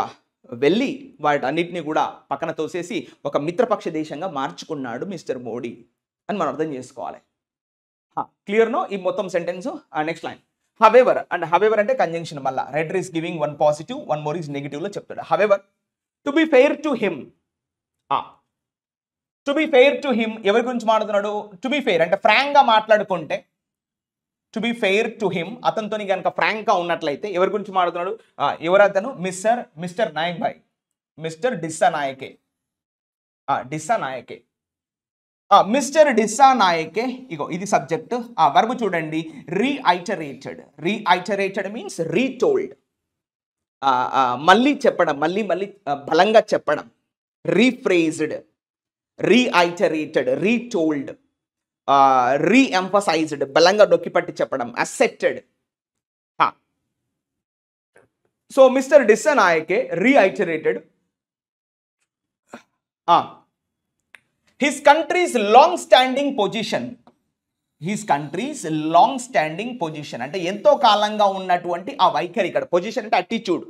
వెళ్ళి వాటన్నిటిని కూడా పక్కన తోసేసి ఒక మిత్రపక్ష దేశంగా మార్చుకున్నాడు మిస్టర్ మోడీ అని మనం అర్థం చేసుకోవాలి. క్లియర్నో ఈ మొత్తం sentence? Next line however. And however అంటే కంజంక్షన్. మళ్ళా writer is giving one positive, one more is నెగిటివ్లో చెప్తాడు. However to be fair to him. To be fair to him ఎవరి గురించి మాట్లాడుతున్నాడు? టు బి ఫెయిర్ అంటే ఫ్రాంక్గా మాట్లాడుకుంటే, to be fair to him అతనితో కనుక ఫ్రాంక్గా ఉన్నట్లయితే ఎవరి గురించి మాట్లాడుతున్నాడు? ఎవరతను? మిస్టర్ నాయక్ భాయ్, mister Dissanayake, Dissanayake, mister Dissanayake. ఇగో ఇది సబ్జెక్ట్. వర్బ్ చూడండి, రీఐటరేటెడ్. రీఐటరేటెడ్ మీన్స్ రీటోల్డ్, మళ్ళీ చెప్పడం, మళ్ళీ బలంగా చెప్పడం. రీఫ్రేజ్డ్, రీఐటరేటెడ్, రీటోల్డ్, రీఎంఫసైజ్డ్, బలంగా నొక్కిపట్టి చెప్పడం. Accepted. So mister Dissanayake reiterated his country's long-standing position. His country's long-standing position అంటే ఎంతో కాలంగా ఉన్నటువంటి ఆ వైఖరి. ఇక్కడ పొజిషన్ అంటే attitude.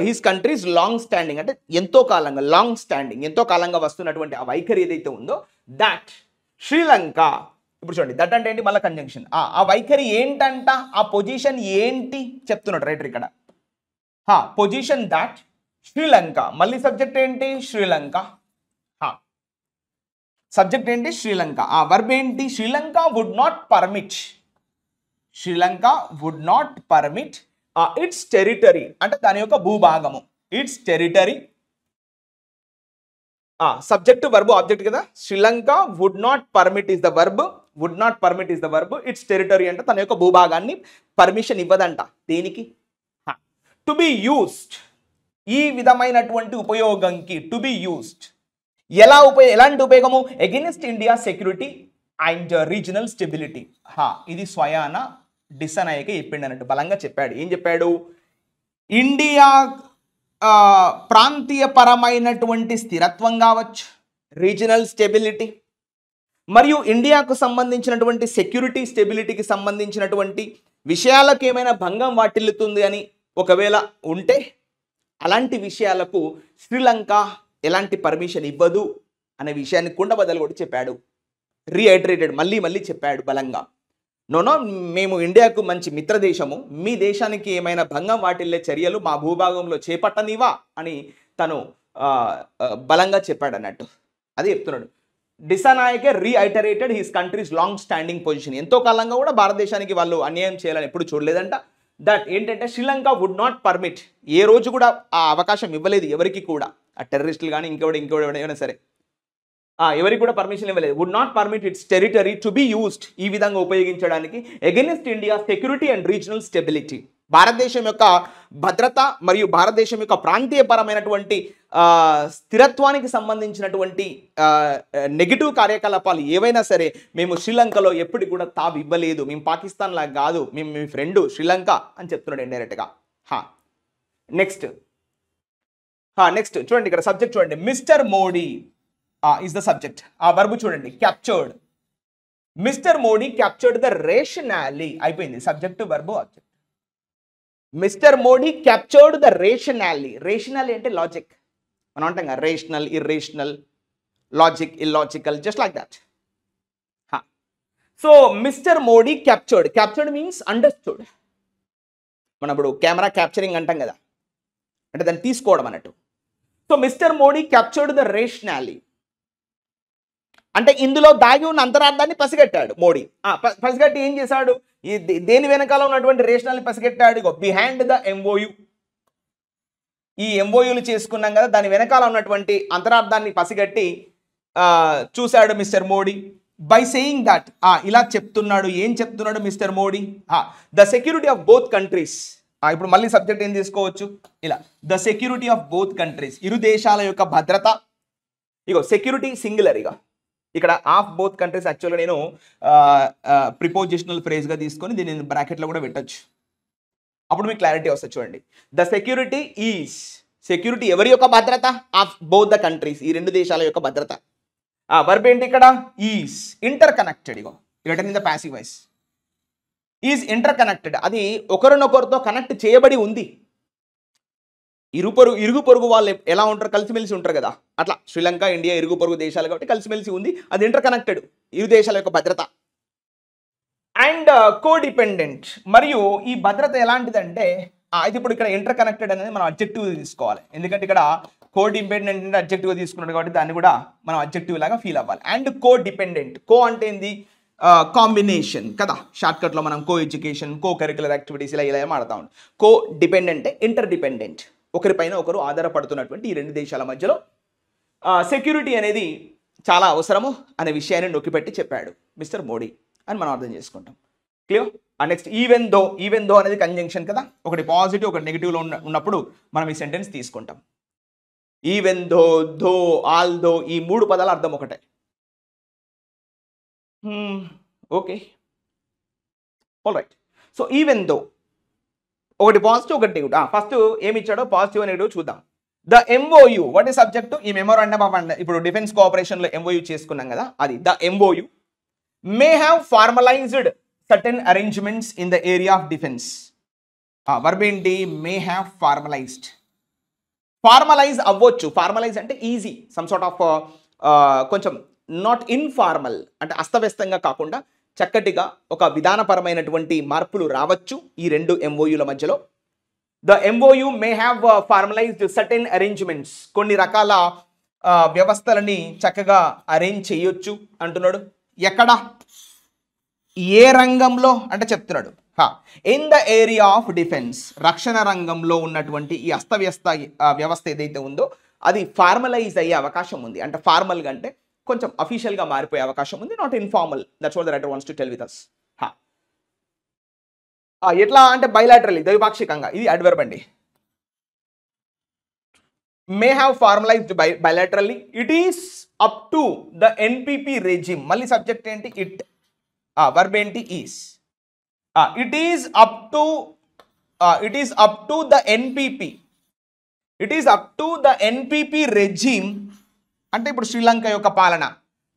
His country's long standing అంటే ఎంతో కాలంగా, లాంగ్ స్టాండింగ్ ఎంతో కాలంగా వస్తున్నటువంటి ఆ వైఖరి ఏదైతే ఉందో దట్ శ్రీలంక. ఇప్పుడు చూడండి, దట్ అంటే ఏంటి? మళ్ళీ కంజంక్షన్. ఆ వైఖరి ఏంటంట? ఆ పొజిషన్ ఏంటి చెప్తున్నాడు రైటర్ ఇక్కడ. Position that Sri Lanka. మళ్ళీ సబ్జెక్ట్ ఏంటి? శ్రీలంక. సబ్జెక్ట్ ఏంటి? శ్రీలంక. వర్బ్ ఏంటి? Sri Lanka would not permit. Sri Lanka would not permit its territory అంటే దాని యొక్క భూభాగము. Its territory. Subject verb object కదా. Sri Lanka would not permit is the verb, would not permit is the verb. Its territory అంటే తన యొక్క భూభాగాన్ని పర్మిషన్ ఇవ్వదంట. దేనికి? To be used. ఈ విధమైనటువంటి ఉపయోగంకి టు బి యూస్డ్. ఎలాంటి ఉపయోగము? Against India security and regional stability. ఇది స్వయాన డిస్సా నాయకే చెప్పిండు అన్నట్టు, బలంగా చెప్పాడు. ఏం చెప్పాడు? ఇండియా ప్రాంతీయపరమైనటువంటి స్థిరత్వం కావచ్చు, రీజనల్ స్టెబిలిటీ, మరియు ఇండియాకు సంబంధించినటువంటి సెక్యూరిటీ స్టెబిలిటీకి సంబంధించినటువంటి విషయాలకు ఏమైనా భంగం వాటిల్లుతుంది అని ఒకవేళ ఉంటే అలాంటి విషయాలకు శ్రీలంక ఎలాంటి పర్మిషన్ ఇవ్వదు అనే విషయాన్ని కుండబద్దలు కూడా చెప్పాడు. రీఐటరేటెడ్, మళ్ళీ చెప్పాడు బలంగా. నో, మేము ఇండియాకు మంచి మిత్రదేశము, మీ దేశానికి ఏమైనా భంగం వాటిల్లే చర్యలు మా భూభాగంలో చేపట్టనివా అని తను బలంగా చెప్పాడు అన్నట్టు. అది చెప్తున్నాడు. Dissanayake reiterated his country's long standing position. ఎంతో కాలంగా కూడా భారతదేశానికి వాళ్ళు అన్యాయం చేయాలని ఎప్పుడు చూడలేదంట. దట్ ఏంటంటే శ్రీలంక వుడ్ నాట్ పర్మిట్, ఏ రోజు కూడా ఆ అవకాశం ఇవ్వలేదు ఎవరికి కూడా, ఆ టెర్రరిస్టులు కానీ ఇంకోటి ఏమైనా సరే ఎవరికి కూడా పర్మిషన్ ఇవ్వలేదు. Would not permit its territory to be used, ఈ విధంగా ఉపయోగించడానికి against India security and regional stability. భారతదేశం యొక్క భద్రత మరియు భారతదేశం యొక్క ప్రాంతీయపరమైనటువంటి స్థిరత్వానికి సంబంధించినటువంటి నెగిటివ్ కార్యకలాపాలు ఏవైనా సరే మేము శ్రీలంకలో ఎప్పటికి కూడా తావు ఇవ్వలేదు. మేము పాకిస్తాన్ లాగా కాదు, మేము మీ ఫ్రెండ్ శ్రీలంక అని చెప్తున్నాడు ఇండైరెక్ట్గా. నెక్స్ట్ చూడండి, ఇక్కడ సబ్జెక్ట్ చూడండి. Mister Modi is the subject. ఆ వర్బ్ చూడండి, captured. Mister Modi captured the rationale, అయిపోయింది subject verb object. Mister Modi captured the rationale. Rationale అంటే లాజిక్, మనం అంటాం కదా rational, irrational, logic, illogical, just like that. So mister Modi captured means understood. మనం ఇప్పుడు camera capturing అంటాం కదా, అంటే దాన్ని తీసుకోవడం అన్నట్టు. So mister Modi captured the rationale అంటే ఇందులో దాగి ఉన్న అంతరార్థాన్ని పసిగట్టాడు మోడీ. పసిగట్టి ఏం చేశాడు, దేని వెనకాల ఉన్నటువంటి రేషనల్ని పసిగట్టాడు. బిహైండ్ ద ఎంఓయు, ఈ ఎంఓయూలు చేసుకున్నాం కదా, దాని వెనకాల ఉన్నటువంటి అంతరార్థాన్ని పసిగట్టి చూశాడు mister Modi. By saying that, ఇలా చెప్తున్నాడు. ఏం చెప్తున్నాడు mister Modi? The security of both countries. ఇప్పుడు మళ్ళీ సబ్జెక్ట్ ఏం తీసుకోవచ్చు, ఇలా the security of both countries, ఇరు దేశాల యొక్క భద్రత. ఇగో సెక్యూరిటీ సింగులర్, ఇక ఇక్కడ ఆఫ్ బోత్ కంట్రీస్ యాక్చువల్గా నేను ప్రిపోజిషనల్ ఫ్రేజ్గా తీసుకొని దీన్ని బ్రాకెట్లో కూడా పెట్టచ్చు, అప్పుడు మీకు క్లారిటీ వస్తుంది. చూడండి, ద సెక్యూరిటీ ఈజ్, సెక్యూరిటీ ఎవరి యొక్క భద్రత? ఆఫ్ బోత్ ద కంట్రీస్, ఈ రెండు దేశాల యొక్క భద్రత. వర్బ్ ఏంటి ఇక్కడ? Is. Inter connected, ego return in the passive voice. Is inter connected, అది ఒకరినొకరితో కనెక్ట్ చేయబడి ఉంది. ఇరుగు పొరుగు వాళ్ళు ఎలా ఉంటారు, కలిసిమెలిసి ఉంటారు కదా, అట్లా శ్రీలంక, ఇండియా ఇరుగు పొరుగు దేశాలు కాబట్టి కలిసిమెలిసి ఉంది, అది ఇంటర్ కనెక్టెడ్, ఇరు దేశాల యొక్క భద్రత. అండ్ కోడిపెండెంట్, మరియు ఈ భద్రత ఎలాంటిదంటే, అయితే ఇప్పుడు ఇక్కడ ఇంటర్ కనెక్టెడ్ అనేది మనం అబ్జెక్టివ్ తీసుకోవాలి, ఎందుకంటే ఇక్కడ కోడిపెండెంట్ అంటే అబ్జెక్టివ్ తీసుకున్నాడు కాబట్టి దాన్ని కూడా మనం అబ్జెక్టివ్ లాగా ఫీల్ అవ్వాలి. అండ్ కోడిపెండెంట్, కో అంటే ఏంది, కాంబినేషన్ కదా, షార్ట్కట్లో మనం co education, co curricular activities ఇలా మాడతా ఉంటాం. కో డిపెండెంట్, ఇంటర్ డిపెండెంట్, ఒకరిపైన ఒకరు ఆధారపడుతున్నటువంటి ఈ రెండు దేశాల మధ్యలో సెక్యూరిటీ అనేది చాలా అవసరము అనే విషయాన్ని నొక్కిపెట్టి చెప్పాడు మిస్టర్ మోడీ అని మనం అర్థం చేసుకుంటాం. క్లియర్? నెక్స్ట్ ఈవెన్ దో అనేది కంజంక్షన్ కదా, ఒకటి పాజిటివ్ ఒకటి నెగిటివ్లో ఉన్నప్పుడు మనం ఈ సెంటెన్స్ తీసుకుంటాం. ఈవెన్ దో, ఆల్ దో, ఈ మూడు పదాల అర్థం ఒకటే. Okay, all right. So even though ఒకటి పాజిటివ్ ఒకటి నెగిటివ్. ఫస్ట్ ఏమి ఇచ్చాడో పాజిటివ్ నెగిటివ్ చూద్దాం. The MOU, what is subject? ఈ మెమోరాండమ్ ఆఫ్ ఇప్పుడు డిఫెన్స్ కోఆపరేషన్లో ఎంఓయు చేసుకున్నాం కదా, అది the MOU may have formalised certain arrangements in the area of defence. Verb ఏంటి? May have formalised. ఫార్మలైజ్ అవ్వచ్చు, ఫార్మలైజ్ అంటే ఈజీ, సమ్ సార్ట్ ఆఫ్ కొంచెం నాట్ ఇన్ఫార్మల్, అంటే అస్తవ్యస్తంగా కాకుండా చక్కటిగా ఒక విధానపరమైనటువంటి మార్పులు రావచ్చు ఈ రెండు ఎంఓయూల మధ్యలో. The MOU may have formalised certain arrangements, కొన్ని రకాల వ్యవస్థలని చక్కగా అరేంజ్ చేయొచ్చు అంటున్నాడు. ఎక్కడ? ఏ రంగంలో అంటే చెప్తున్నాడు, in the area of defence, రక్షణ రంగంలో ఉన్నటువంటి ఈ అస్తవ్యస్త వ్యవస్థ ఏదైతే ఉందో అది ఫార్మలైజ్ అయ్యే అవకాశం ఉంది. అంటే ఫార్మల్గా అంటే కొంచెం అఫీషియల్గా మారిపోయే అవకాశం ఉంది, not informal. That's what the writer wants to tell with us. ఎట్లా అంటే బైలాటరల్లీ, ద్వైపాక్షికంగా, ఇది అడ్వర్బ్ అండి. May have formalised bilaterally. It is up to the NPP regime, మళ్ళీ సబ్జెక్ట్ ఏంటి? ఇట్. వర్బ్ ఏంటి? Is. It is up to the NPP, it is up to the NPP regime అంటే ఇప్పుడు శ్రీలంక యొక్క పాలన.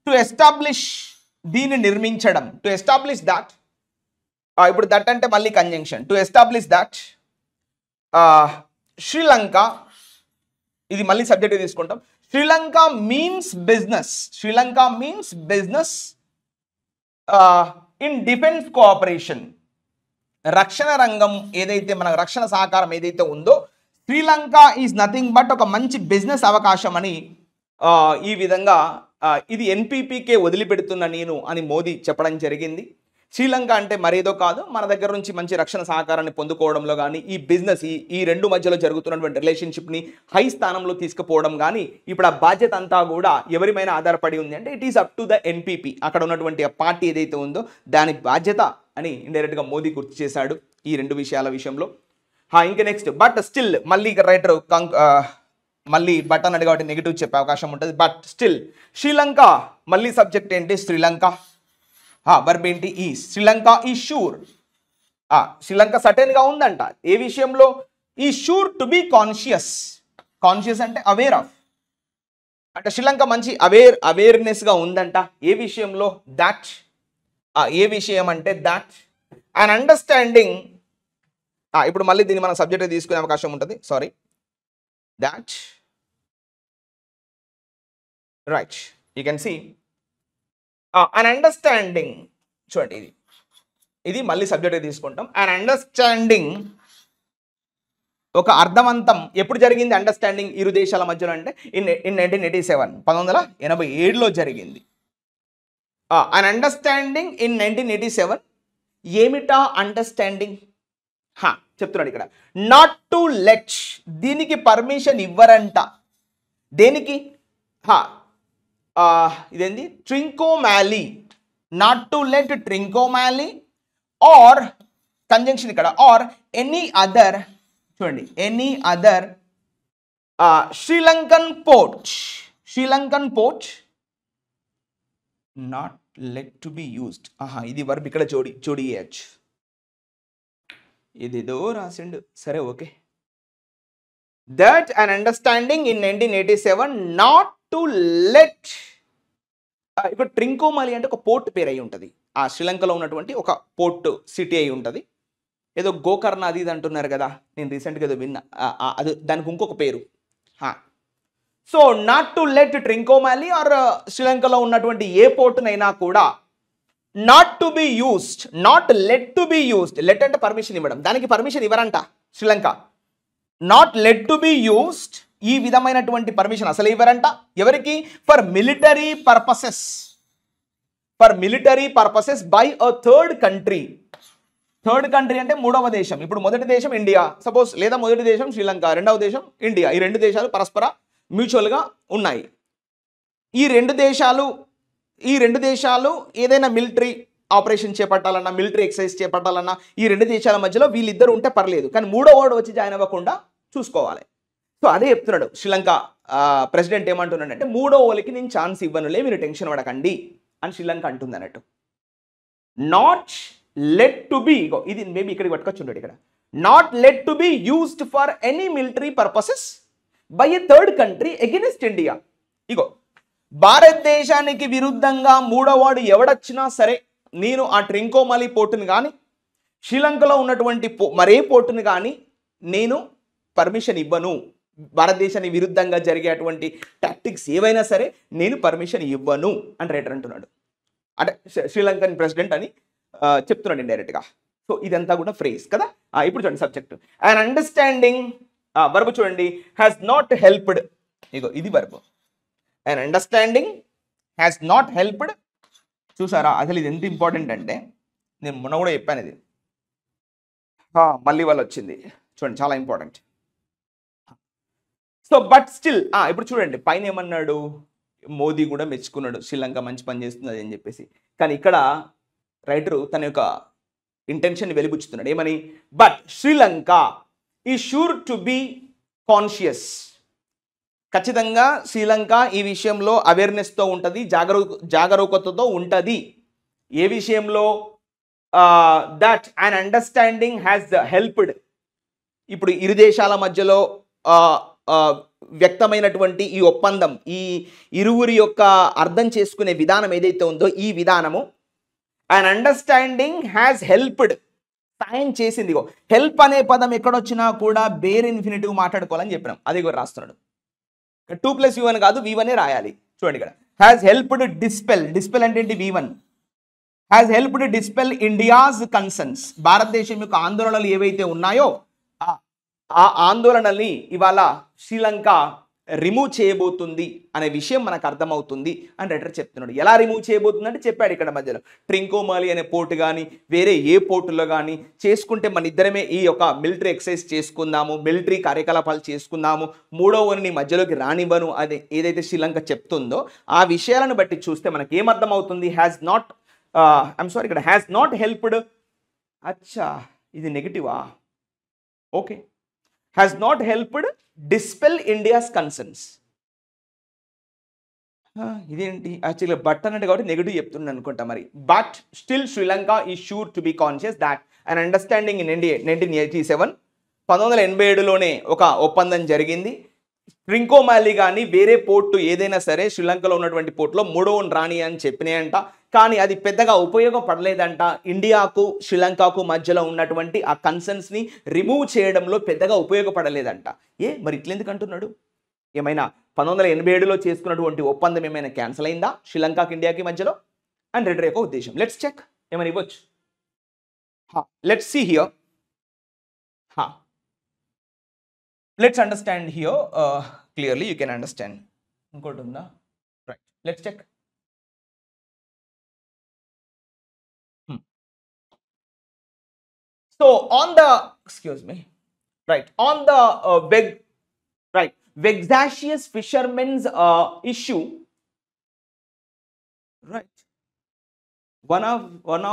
టు ఎస్టాబ్లిష్, దీన్ని నిర్మించడం, టు ఎస్టాబ్లిష్ దట్. ఇప్పుడు దట్ అంటే మళ్ళీ conjunction. To establish that Sri Lanka, ఇది మళ్ళీ సబ్జెక్ట్ తీసుకుంటాం. Sri Lanka means business, Sri Lanka means business in defence cooperation. రక్షణ రంగం ఏదైతే మన రక్షణ సహకారం ఏదైతే ఉందో శ్రీలంక ఈజ్ నథింగ్ బట్ ఒక మంచి బిజినెస్ అవకాశం అని ఈ విధంగా ఇది ఎన్పీపీకే వదిలిపెడుతున్న నేను అని మోదీ చెప్పడం జరిగింది. శ్రీలంక అంటే మరేదో కాదు, మన దగ్గర నుంచి మంచి రక్షణ సహకారాన్ని పొందుకోవడంలో కానీ ఈ బిజినెస్ ఈ రెండు మధ్యలో జరుగుతున్నటువంటి రిలేషన్షిప్ని హై స్థానంలో తీసుకుపోవడం కానీ ఇప్పుడు ఆ బాధ్యత అంతా కూడా ఎవరి మీద ఆధారపడి ఉంది అంటే it is up to the NPP, అక్కడ ఉన్నటువంటి ఆ పార్టీ ఏదైతే ఉందో దాని బాధ్యత అని ఇండైరెక్ట్గా మోదీ గుర్తు చేశాడు ఈ రెండు విషయాల విషయంలో. ఇంకా నెక్స్ట్ బట్ స్టిల్ మళ్ళీ రైటర్ మళ్ళీ బట్ అన్నాడు కాబట్టి నెగిటివ్ చెప్పే అవకాశం ఉంటుంది. బట్ స్టిల్ శ్రీలంక, మళ్ళీ సబ్జెక్ట్ ఏంటి శ్రీలంక, వర్బ్ ఏంటి ఈ శ్రీలంక ఈ షూర్, శ్రీలంక సర్టెన్గా ఉందంట ఏ విషయంలో, ఈ sure to be conscious, conscious అంటే అవేర్ ఆఫ్, అంటే శ్రీలంక మంచి అవేర్నెస్గా ఉందంట ఏ విషయంలో, దాట్, ఏ విషయం అంటే దాట్ అండ్ అండర్స్టాండింగ్, ఇప్పుడు మళ్ళీ దీన్ని మనం సబ్జెక్ట్ తీసుకునే అవకాశం ఉంటుంది, sorry, that right you can see and understanding, చూడండి ఇది మళ్ళీ సబ్జెక్ట్ తీసుకుంటాం. అండ్ అండర్స్టాండింగ్ ఒక అర్థవంతం ఎప్పుడు జరిగింది అండర్స్టాండింగ్ ఇరు దేశాల మధ్యలో అంటే ఇన్ 1987, 1987లో జరిగింది. అండ్ అండర్స్టాండింగ్ ఇన్ 1987, ఏమిటా అండర్స్టాండింగ్ చెప్తున్నాడు ఇక్కడ, నాట్ టు లెట్, దీనికి పర్మిషన్ ఇవ్వరంట, దేనికి, ఇదేంది Trincomalee, not to let Trincomalee or conjunction ఇక్కడ ఆర్ ఎనీ అదర్, చూడండి any other Sri Lankan port not let to be used, ఇది వర్బ్ ఇక్కడ జోడియచ్చు, ఇదేదో రాసిండు, సరే okay. That and understanding in 1987 not to let, ఇప్పుడు ట్రింకోమాలి అంటే ఒక పోర్ట్ పేరు అయి ఉంటుంది, ఆ శ్రీలంకలో ఉన్నటువంటి ఒక పోర్ట్ సిటీ అయి ఉంటుంది, ఏదో గోకర్ణ అది ఇది అంటున్నారు కదా, నేను రీసెంట్గా ఏదో విన్నా, అది దానికి ఇంకొక పేరు. So not to let Trincomalee or శ్రీలంకలో ఉన్నటువంటి ఏ పోర్టునైనా కూడా not to be used, not let to be used, let అంటే పర్మిషన్ ఇవ్వడం, దానికి పర్మిషన్ ఇవ్వరంట Sri Lanka, not let to be used, ఈ విధమైనటువంటి పర్మిషన్ అసలు ఇవ్వరంట, ఎవరికి, for military purposes by a third country అంటే మూడవ దేశం, ఇప్పుడు మొదటి దేశం ఇండియా సపోజ్, లేదా మొదటి దేశం శ్రీలంక, రెండవ దేశం ఇండియా, ఈ రెండు దేశాలు పరస్పర మ్యూచువల్గా ఉన్నాయి. ఈ రెండు దేశాలు ఏదైనా మిలిటరీ ఆపరేషన్ చేపట్టాలన్నా, మిలిటరీ ఎక్సర్సైజ్ చేపట్టాలన్నా ఈ రెండు దేశాల మధ్యలో వీళ్ళిద్దరు ఉంటే పర్లేదు, కానీ మూడో వాడు వచ్చి జాయిన్ అవ్వకుండా చూసుకోవాలి. సో అదే చెప్తున్నాడు శ్రీలంక ప్రెసిడెంట్ ఏమంటున్నాడు అంటే మూడో వాళ్ళకి నేను ఛాన్స్ ఇవ్వనులే, మీరు టెన్షన్ పడకండి అని శ్రీలంక అంటుంది అన్నట్టు. నాట్ లెట్ టు బి, ఇది మేబీ ఇక్కడికి పట్టుకొచ్చుంటాడు ఇక్కడ, not let to be used for any military purposes by a third country against India. భారతదేశానికి విరుద్ధంగా మూడోవాడు ఎవడొచ్చినా సరే నేను ఆ ట్రింకోమాలి పోర్టును కానీ శ్రీలంకలో ఉన్నటువంటి మరే పోర్టును కానీ నేను పర్మిషన్ ఇవ్వను, భారతదేశానికి విరుద్ధంగా జరిగేటువంటి టాక్టిక్స్ ఏవైనా సరే నేను పర్మిషన్ ఇవ్వను అని రైటర్ అంటున్నాడు, అంటే శ్రీలంకన్ ప్రెసిడెంట్ అని చెప్తున్నాడు ఇండైరెక్ట్గా. సో ఇదంతా కూడా ఫ్రేజ్ కదా. ఇప్పుడు చూడండి సబ్జెక్ట్, అండ్ అండర్స్టాండింగ్ వర్బ్ చూడండి, హ్యాస్ నాట్ హెల్ప్డ్, ఇది verb, and understanding has not helped. చూసారా అసలు ఇది ఎంత ఇంపార్టెంట్ అంటే, నేను మొన్న కూడా చెప్పాను ఇది, మళ్ళీ వాళ్ళు వచ్చింది చూడండి, చాలా ఇంపార్టెంట్. సో బట్ స్టిల్ ఇప్పుడు చూడండి పైన ఏమన్నాడు, మోదీ కూడా మెచ్చుకున్నాడు శ్రీలంక మంచి పని చేస్తుంది అని చెప్పేసి, కానీ ఇక్కడ రైటరు తన యొక్క ఇంటెన్షన్ వెలిబుచ్చుతున్నాడు ఏమని, బట్ శ్రీలంక ఈ షూర్ టు బీ కాన్షియస్, ఖచ్చితంగా శ్రీలంక ఈ విషయంలో అవేర్నెస్తో ఉంటుంది, జాగరూకతతో ఉంటుంది. ఏ విషయంలో, that and understanding has helped, ఇప్పుడు ఇరు దేశాల మధ్యలో వ్యక్తమైనటువంటి ఈ ఒప్పందం, ఈ ఇరువురి యొక్క అర్థం చేసుకునే విధానం ఏదైతే ఉందో ఈ విధానము, అండ్ అండర్స్టాండింగ్ హ్యాస్ హెల్ప్డ్, సాయం చేసింది. హెల్ప్ అనే పదం ఎక్కడొచ్చినా కూడా బేర్ ఇన్ఫినిటివ్ మాట్లాడుకోవాలని చెప్పినాం, అది కూడా రాస్తున్నాడు. 2+V1 కాదు V1 రాయాలి. చూడండి ఇక్కడ హ్యాస్ హెల్ప్డ్ డిస్పెల్ అంటే ఏంటి, V1 has helped dispel India's concerns, భారతదేశం యొక్క ఆందోళనలు ఏవైతే ఉన్నాయో ఆ ఆందోళనల్ని ఇవాళ శ్రీలంక రిమూవ్ చేయబోతుంది అనే విషయం మనకు అర్థమవుతుంది అని రైటర్ చెప్తున్నాడు. ఎలా రిమూవ్ చేయబోతుంది అంటే చెప్పాడు ఇక్కడ మధ్యలో. ట్రింకోమాలి అనే పోర్టు కానీ వేరే ఏ పోర్టులో కానీ చేసుకుంటే మన ఇద్దరమే ఈ యొక్క మిలిటరీ ఎక్సర్సైజ్ చేసుకుందాము, మిలిటరీ కార్యకలాపాలు చేసుకుందాము, మూడోవని మధ్యలోకి రానివ్వను అది ఏదైతే శ్రీలంక చెప్తుందో ఆ విషయాలను బట్టి చూస్తే మనకి ఏమర్థమవుతుంది, హ్యాస్ నాట్ ఐఎమ్ సారీ ఇక్కడ హ్యాస్ నాట్ హెల్ప్డ్. అచ్చా ఇది నెగిటివా? Okay, has not helped dispel India's concerns. ఇదేంటి యాక్చువల్గా బట్ అన్నట్టు కాబట్టి నెగిటివ్ చెప్తున్నాను అనుకుంటా మరి. But still Sri Lanka is sure to be conscious that and understanding in 1987 1987లోనే ఒక ఒప్పందం జరిగింది. ట్రింకోమాలి కానీ వేరే పోర్టు ఏదైనా సరే శ్రీలంకలో ఉన్నటువంటి పోర్టులో మూడోవని రాణి అని చెప్పినాయంట. కానీ అది పెద్దగా ఉపయోగపడలేదంట. ఇండియాకు శ్రీలంకకు మధ్యలో ఉన్నటువంటి ఆ కన్సర్న్స్ని రిమూవ్ చేయడంలో పెద్దగా ఉపయోగపడలేదంట. మరి ఇట్లెందుకు అంటున్నాడు? ఏమైనా 1987లో చేసుకున్నటువంటి ఒప్పందం ఏమైనా క్యాన్సిల్ అయిందా శ్రీలంకకి ఇండియాకి మధ్యలో అని రైటర్ యొక్క ఉద్దేశం. లెట్స్ చెక్, ఏమైనా ఇవ్వచ్చు. Let's see here. Let's understand here clearly. You can understand. ఇంకోటి ఉందా? Right, let's check. So on the, excuse me, right, on the vexatious fishermen's issue, right, one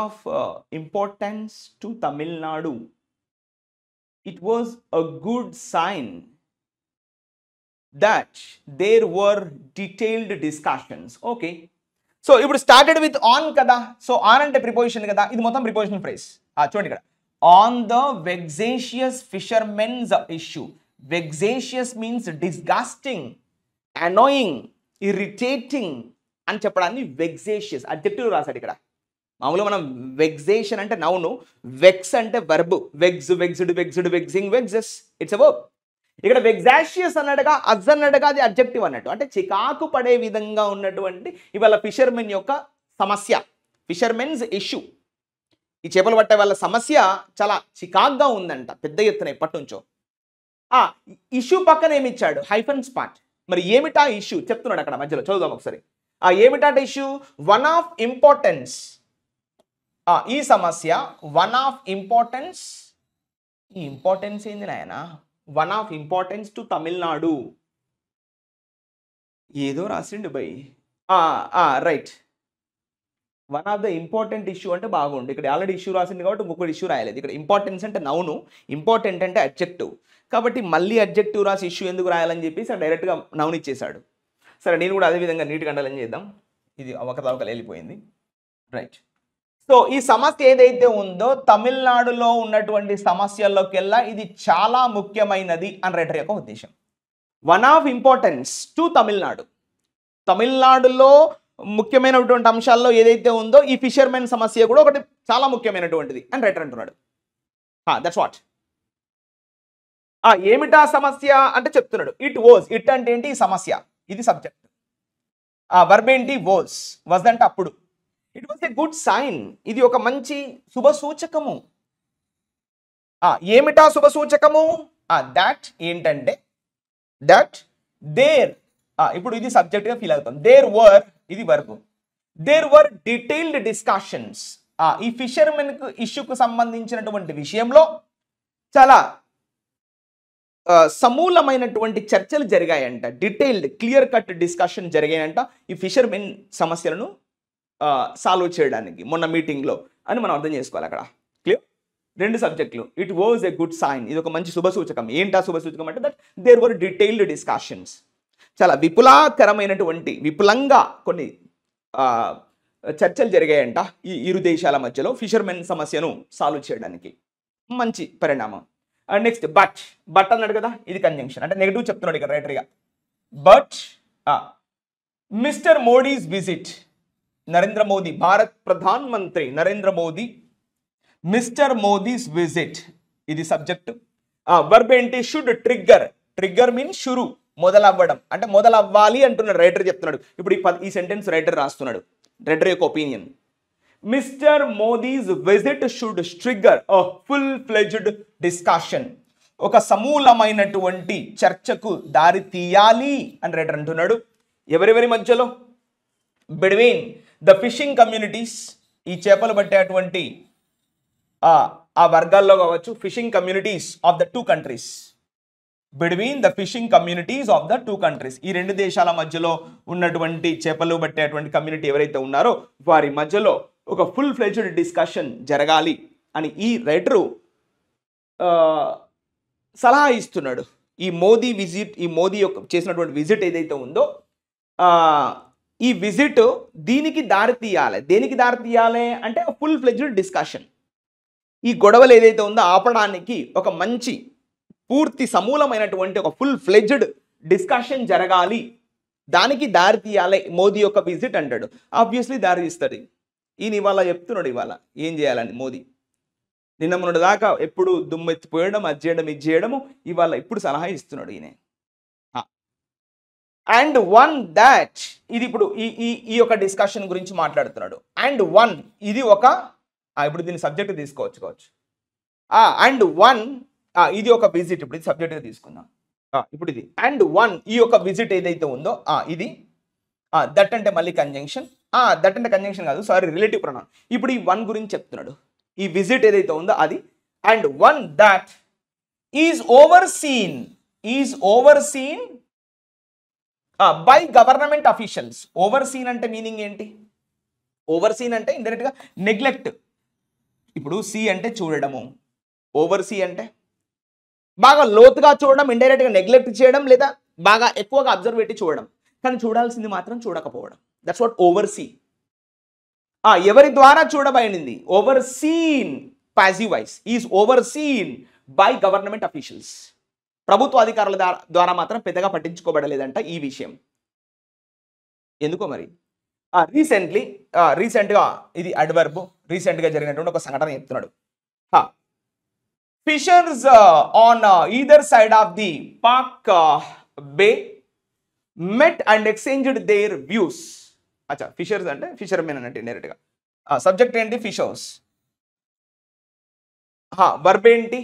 of importance to Tamil Nadu, it was a good sign that there were detailed discussions. Okay, so ఇప్పుడు started with on కదా, so on అంటే preposition కదా, ఇది మొత్తం prepositional phrase. చూడండి ఇక్కడ on the vexatious fishermen's issue. Vexatious means disgusting, annoying, irritating అని చెప్పడాన్ని vexatious adjective రాశాడు ఇక్కడ. మామూలుగా మనం vexation అంటే నౌను, vex అంటే verb, vex, vexed, vexed, vexing, vexes, it's a verb. ఇక్కడ vexatious అన్నట్టుగా అజ్ అన్నట్టుగా అది అడ్జెక్టివ్ అన్నట్టు, అంటే చికాకు పడే విధంగా ఉన్నటువంటి ఇవాళ ఫిషర్మెన్ యొక్క సమస్య, ఫిషర్మెన్స్ ఇష్యూ, ఈ చేపలు పట్టే వాళ్ళ సమస్య చాలా చికాగ్గా ఉందంట పెద్ద ఎత్తున ఎప్పటి నుంచో. ఇష్యూ పక్కన ఏమి ఇచ్చాడు? Hyphen spot. మరి ఏమిటా ఇష్యూ చెప్తున్నాడు అక్కడ మధ్యలో, చదువుదాం ఒకసారి. ఏమిటా ఇష్యూ? One of importance. ఈ సమస్య వన్ ఆఫ్ ఇంపార్టెన్స్. ఈ ఇంపార్టెన్స్ ఏంది నాయన? One of importance to Tamil Nadu. ఏదో రాసిండు by. Right, one of the important issue అంటే బాగుండు. ఇక్కడ ఆల్రెడీ ఇష్యూ రాసింది కాబట్టి ఇంకొకటి ఇష్యూ రాయలేదు. ఇక్కడ ఇంపార్టెన్స్ అంటే నౌను, ఇంపార్టెంట్ అంటే అడ్జెక్టివ్, కాబట్టి మళ్ళీ అడ్జెక్టివ్ రాసి ఇష్యూ ఎందుకు రాయాలని చెప్పేసి డైరెక్ట్గా నౌన్ ఇచ్చేసాడు. సరే, నేను కూడా అదేవిధంగా నీట్గా అండర్లైన్ చేద్దాం. ఇది అవకతవకలు వెళ్ళిపోయింది. రైట్, సో ఈ సమస్య ఏదైతే ఉందో తమిళనాడులో ఉన్నటువంటి సమస్యల్లోకెల్లా ఇది చాలా ముఖ్యమైనది అని రైటర్ యొక్క ఉద్దేశం. One of importance to Tamil Nadu. తమిళనాడులో ముఖ్యమైనటువంటి అంశాల్లో ఏదైతే ఉందో ఈ ఫిషర్మెన్ సమస్య కూడా ఒకటి చాలా ముఖ్యమైనటువంటిది అని రైటర్ అంటున్నాడు. That's what. ఏమిటా సమస్య అంటే చెప్తున్నాడు. It was. ఇట్ అంటే ఏంటి? ఈ సమస్య. ఇది సబ్జెక్ట్. వర్బ్ ఏంటి? వాజ్. వాజ్ అంటే అప్పుడు. It was a good sign. ఇది ఒక మంచి శుభ సూచకము. ఏమిటా శుభ సూచకము? దాట్ ఏంటంటే దట్ దేర్. ఇప్పుడు ఇది సబ్జెక్ట్గా ఫీల్ అవుతాం. దేర్ వర్, ఇది verb. There were detailed discussions. ఈ ఫిషర్మెన్ ఇష్యూకు సంబంధించినటువంటి విషయంలో చాలా సమూలమైనటువంటి చర్చలు జరిగాయంట. డీటెయిల్డ్ క్లియర్ కట్ డిస్కషన్ జరిగాయంట ఈ ఫిషర్మెన్ సమస్యలను సాల్వ్ చేయడానికి మొన్న మీటింగ్లో అని మనం అర్థం చేసుకోవాలి. అక్కడ క్లియర్, రెండు సబ్జెక్టులు. It was a good sign. ఇది ఒక మంచి శుభ సూచకం. ఏంటా శుభ సూచకం అంటే that there were detailed discussions. చాలా విపులాకరమైనటువంటి, విపులంగా కొన్ని చర్చలు జరిగాయంట ఈ ఇరు దేశాల మధ్యలో ఫిషర్మెన్ సమస్యను సాల్వ్ చేయడానికి. మంచి పరిణామం. Next but. బట్ అన్నాడు కదా, ఇది కంజంక్షన్ అంటే నెగిటివ్ చెప్తున్నాడు ఇక్కడ రైటర్గా. But mister Modi's visit. Narendra Modi, Bharat ప్రధాన మంత్రి నరేంద్ర మోదీ, మిస్టర్ మోదీస్ విజిట్, ఇది సబ్జెక్ట్. వర్బ్ ఏంటి? Should trigger. ట్రిగ్గర్ మీన్స్ షురు, మొదలవ్వడం, అంటే మొదలవ్వాలి అంటున్నాడు రైటర్ చెప్తున్నాడు. ఇప్పుడు ఈ సెంటెన్స్ రైటర్ రాస్తున్నాడు, రైటర్ యొక్క opinion. Mister Modi's visit should trigger a full fledged discussion ఒక సమూలమైనటువంటి చర్చకు దారి తీయాలి అని రైటర్ అంటున్నాడు. ఎవరెవరి మధ్యలో? బిట్వీన్ ద ఫిషింగ్ కమ్యూనిటీస్, ఈ చేపలు పట్టేటువంటి ఆ వర్గాల్లో కావచ్చు, fishing communities of the two countries, between the fishing communities of the two countries, ఈ రెండు దేశాల మధ్యలో ఉన్నటువంటి చేపలు పట్టేటువంటి కమ్యూనిటీ ఎవరైతే ఉన్నారో వారి మధ్యలో ఒక ఫుల్ ఫ్లెడ్జ్డ్ డిస్కషన్ జరగాలి అని ఈ రైటరు సలహా ఇస్తున్నాడు. ఈ మోదీ యొక్క చేసినటువంటి విజిట్ ఏదైతే ఉందో ఈ విజిట్ దీనికి దారి తీయాలి. దేనికి దారి తీయాలి అంటే ఫుల్ ఫ్లెడ్జ్డ్ డిస్కషన్. ఈ గొడవలు ఏదైతే ఉందో ఆపడానికి ఒక మంచి పూర్తి సమూలమైనటువంటి ఒక ఫుల్ ఫ్లెడ్జ్డ్ డిస్కషన్ జరగాలి, దానికి దారి తీయాలి మోదీ యొక్క విజిట్ అంటాడు. ఆబ్వియస్లీ దారి తీస్తుంది. ఈయన ఇవాళ చెప్తున్నాడు ఇవాళ ఏం చేయాలని మోదీ. నిన్న మొన్నటి దాకా ఎప్పుడు దుమ్మెత్తిపోయడం, అది చేయడం, ఇది చేయడము, ఇవాళ ఇప్పుడు సలహా ఇస్తున్నాడు ఈయన. అండ్ వన్ దాట్, ఇది ఇప్పుడు ఈ యొక్క డిస్కషన్ గురించి మాట్లాడుతున్నాడు. అండ్ వన్, ఇది ఒక ఇప్పుడు దీని సబ్జెక్ట్ తీసుకోవచ్చు. అండ్ వన్, ఇది ఒక విజిట్, ఇప్పుడు ఇది సబ్జెక్ట్గా తీసుకుందాం. ఇప్పుడు ఇది అండ్ వన్, ఈ యొక్క విజిట్ ఏదైతే ఉందో ఇది దట్ అంటే మళ్ళీ కంజంక్షన్, దట్ అంటే కంజంక్షన్ కాదు, సారీ, రిలేటివ్ ప్రొనౌన్. ఇప్పుడు ఈ వన్ గురించి చెప్తున్నాడు. ఈ విజిట్ ఏదైతే ఉందో అది and one that is overseen by government officials. Overseen అంటే మీనింగ్ ఏంటి? ఓవర్సీన్ అంటే ఇండైరెక్ట్గా నెగ్లెక్ట్. ఇప్పుడు సి అంటే చూడడము, ఓవర్సీ అంటే బాగా లోతుగా చూడడం, ఇండైరెక్ట్గా నెగ్లెక్ట్ చేయడం, లేదా బాగా ఎక్కువగా అబ్జర్వ్ పెట్టి చూడడం, కానీ చూడాల్సింది మాత్రం చూడకపోవడం. That's what oversee. ఎవరి ద్వారా చూడబడింది? Overseen, passive voice, is overseen by government officials. ప్రభుత్వ అధికారుల ద్వారా మాత్రం పెద్దగా పట్టించుకోబడలేదంట ఈ విషయం. ఎందుకో మరి. రీసెంట్గా ఇది అడ్వర్బ్, రీసెంట్గా జరిగినటువంటి ఒక సంఘటన చెప్తున్నాడు. Fishers on either side of the Palk Bay met and exchanged their views. అచ్చా, ఫిషర్స్ అంటే ఫిషర్మెన్ అన్నట్టు ఇండైరెక్ట్గా. సబ్జెక్ట్ ఏంటి? ఫిషర్స్. వర్బ్ ఏంటి?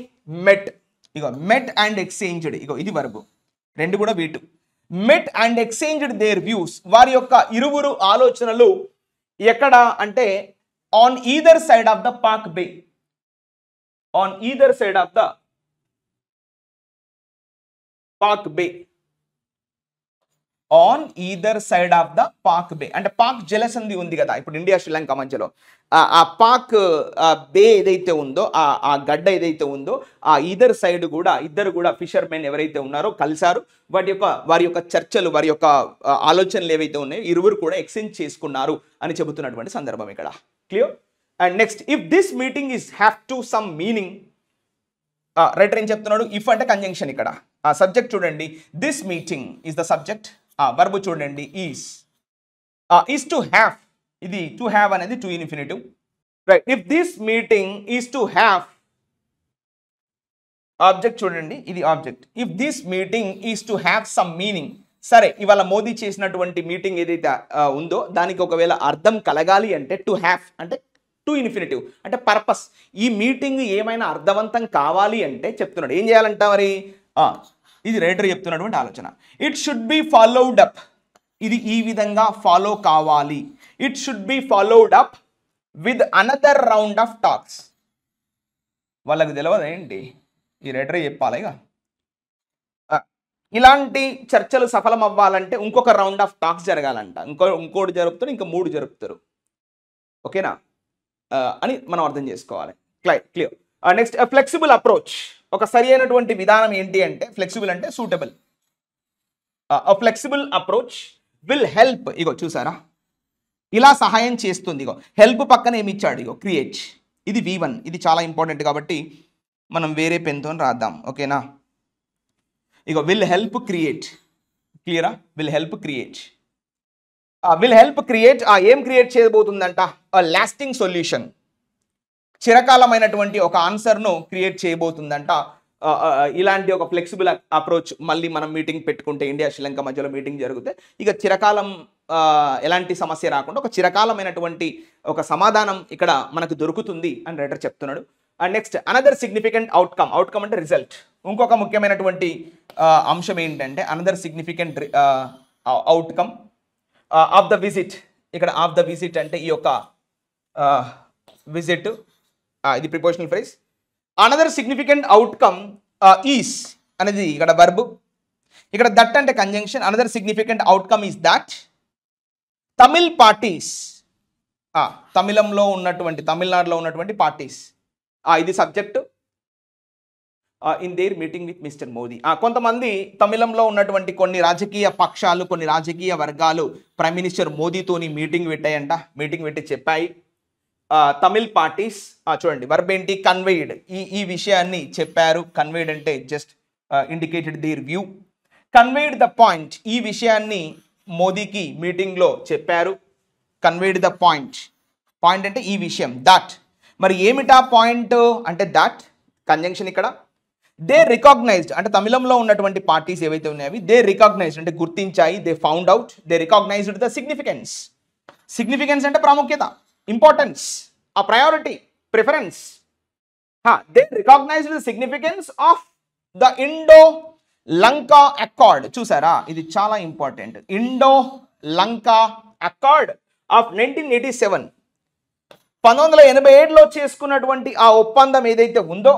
మెట్. ఇగో మెట్ అండ్ ఎక్స్చేంజ్డ్, ఇగో ఇది వర్బ్, రెండు కూడా V two. Met and exchanged their views, వారి యొక్క ఇరువురు ఆలోచనలు ఎక్కడ అంటే on either side of the Palk Bay, on either side of the Palk Bay, on either side of the Palk Bay. అంటే పాక్ జలసంధి ఉంది కదా ఇప్పుడు ఇండియా శ్రీలంక మధ్యలో, ఆ పాక్ బే ఏదైతే ఉందో, ఆ గడ్డ ఏదైతే ఉందో, ఆ ఈదర్ సైడ్ కూడా ఇద్దరు కూడా ఫిషర్మెన్ ఎవరైతే ఉన్నారో కలిశారు. వారి యొక్క చర్చలు, వారి యొక్క ఆలోచనలు ఏవైతే ఉన్నాయో ఇరువురు కూడా ఎక్స్చేంజ్ చేసుకున్నారు అని చెబుతున్నటువంటి సందర్భం ఇక్కడ. Clear? And next, if this meeting is have to some meaning, writer ఏం చెప్తున్నాడు? ఇఫ్ అంటే కంజంక్షన్ ఇక్కడ. సబ్జెక్ట్ చూడండి, this meeting is the subject. Verb చూడండి, ఈస్ టు హ్యావ్, ఇది టు హ్యావ్ అనేది to infinitive, right? If this meeting is to have, object చూడండి, ఇది object. If this meeting is to have some meaning. సరే, ఇవాళ మోదీ చేసినటువంటి meeting ఏదైతే ఉందో దానికి ఒకవేళ అర్థం కలగాలి అంటే టు హ్యావ్ అంటే టు ఇన్ఫినిటివ్ అంటే పర్పస్. ఈ మీటింగ్ ఏమైనా అర్థవంతం కావాలి అంటే చెప్తున్నాడు ఏం చేయాలంట మరి. ఇది రైటర్ చెప్తున్నటువంటి ఆలోచన. It should be followed up, ఇది ఈ విధంగా ఫాలో కావాలి. It should be followed up with another round of talks. వాళ్ళకి తెలియదు ఏంటి, ఈ రైటరే చెప్పాలి. ఇక ఇలాంటి చర్చలు సఫలం అవ్వాలంటే ఇంకొక రౌండ్ ఆఫ్ టాక్స్ జరగాలంట. ఇంకోటి జరుపుతారు, ఇంకా 3 జరుపుతారు. ఓకేనా అని మనం అర్థం చేసుకోవాలి. క్లియర్. Next, flexible approach. ఒక సరి అయినటువంటి విధానం ఏంటి అంటే, ఫ్లెక్సిబుల్ అంటే suitable. Flexible approach will help. ఇగో చూసారా, ఇలా సహాయం చేస్తుంది. ఇగో హెల్ప్ పక్కన ఏమి ఇచ్చాడు, ఇగో క్రియేట్. ఇది V1, ఇది చాలా ఇంపార్టెంట్ కాబట్టి మనం వేరే పెన్తో రాద్దాం. ఓకేనా? ఇగో విల్ హెల్ప్ క్రియేట్. క్లియరా? Will help create. Will help create ఏం క్రియేట్ చేయబోతుందంట? లాస్టింగ్ సొల్యూషన్, చిరకాలమైనటువంటి ఒక ఆన్సర్ను క్రియేట్ చేయబోతుందంట. ఇలాంటి ఒక ఫ్లెక్సిబుల్ అప్రోచ్ మళ్ళీ మనం మీటింగ్ పెట్టుకుంటే, ఇండియా శ్రీలంక మధ్యలో మీటింగ్ జరిగితే ఇక చిరకాలం ఎలాంటి సమస్య రాకుండా ఒక చిరకాలమైనటువంటి ఒక సమాధానం ఇక్కడ మనకు దొరుకుతుంది అని రైటర్ చెప్తున్నాడు. Next another significant outcome, outcome అంటే రిజల్ట్. ఇంకొక ముఖ్యమైనటువంటి అంశం ఏంటంటే another significant outcome of the visit. ఇక్కడ ఆఫ్ ద విజిట్ అంటే ఈ యొక్క విజిట్, ఇది prepositional phrase. Another significant outcome is అనేది ఇక్కడ వర్బ్, ఇక్కడ దట్ అంటే conjunction. Another significant outcome is that Tamil parties, తమిళంలో ఉన్నటువంటి, తమిళనాడులో ఉన్నటువంటి పార్టీస్, ఇది subject. In there meeting with mister Modi, కొంతమంది తమిళంలో ఉన్నటువంటి కొన్ని రాజకీయ పక్షాలు, కొన్ని రాజకీయ వర్గాలు ప్రైమ్ మినిస్టర్ మోదీతోని మీటింగ్ పెట్టాయంట. మీటింగ్ పెట్టి చెప్పాయి. తమిళ్ పార్టీస్, చూడండి వర్బ్ ఏంటి, కన్వేడ్, ఈ విషయాన్ని చెప్పారు. కన్వేడ్ అంటే just indicated their view. Conveyed the point, ఈ విషయాన్ని మోదీకి మీటింగ్లో చెప్పారు. కన్వేడ్ ద పాయింట్, పాయింట్ అంటే ఈ విషయం. దట్, మరి ఏమిటా పాయింట్ అంటే దట్ కంజంక్షన్ ఇక్కడ. దే రికాగ్నైజ్డ్ అంటే తమిళంలో ఉన్నటువంటి పార్టీస్ ఏవైతే ఉన్నాయో దే రికాగ్నైజ్డ్ అంటే గుర్తించాయి. They found out, they recognised the significance. Significance అంటే ప్రాముఖ్యత, ఇంపార్టెన్స్, ఆ priority, preference. They recognised the significance of the Indo Lanka accord. చూసారా, ఇది చాలా important. Indo Lanka accord of 1987, 1987లో చేసుకున్నటువంటి ఆ ఒప్పందం ఏదైతే ఉందో,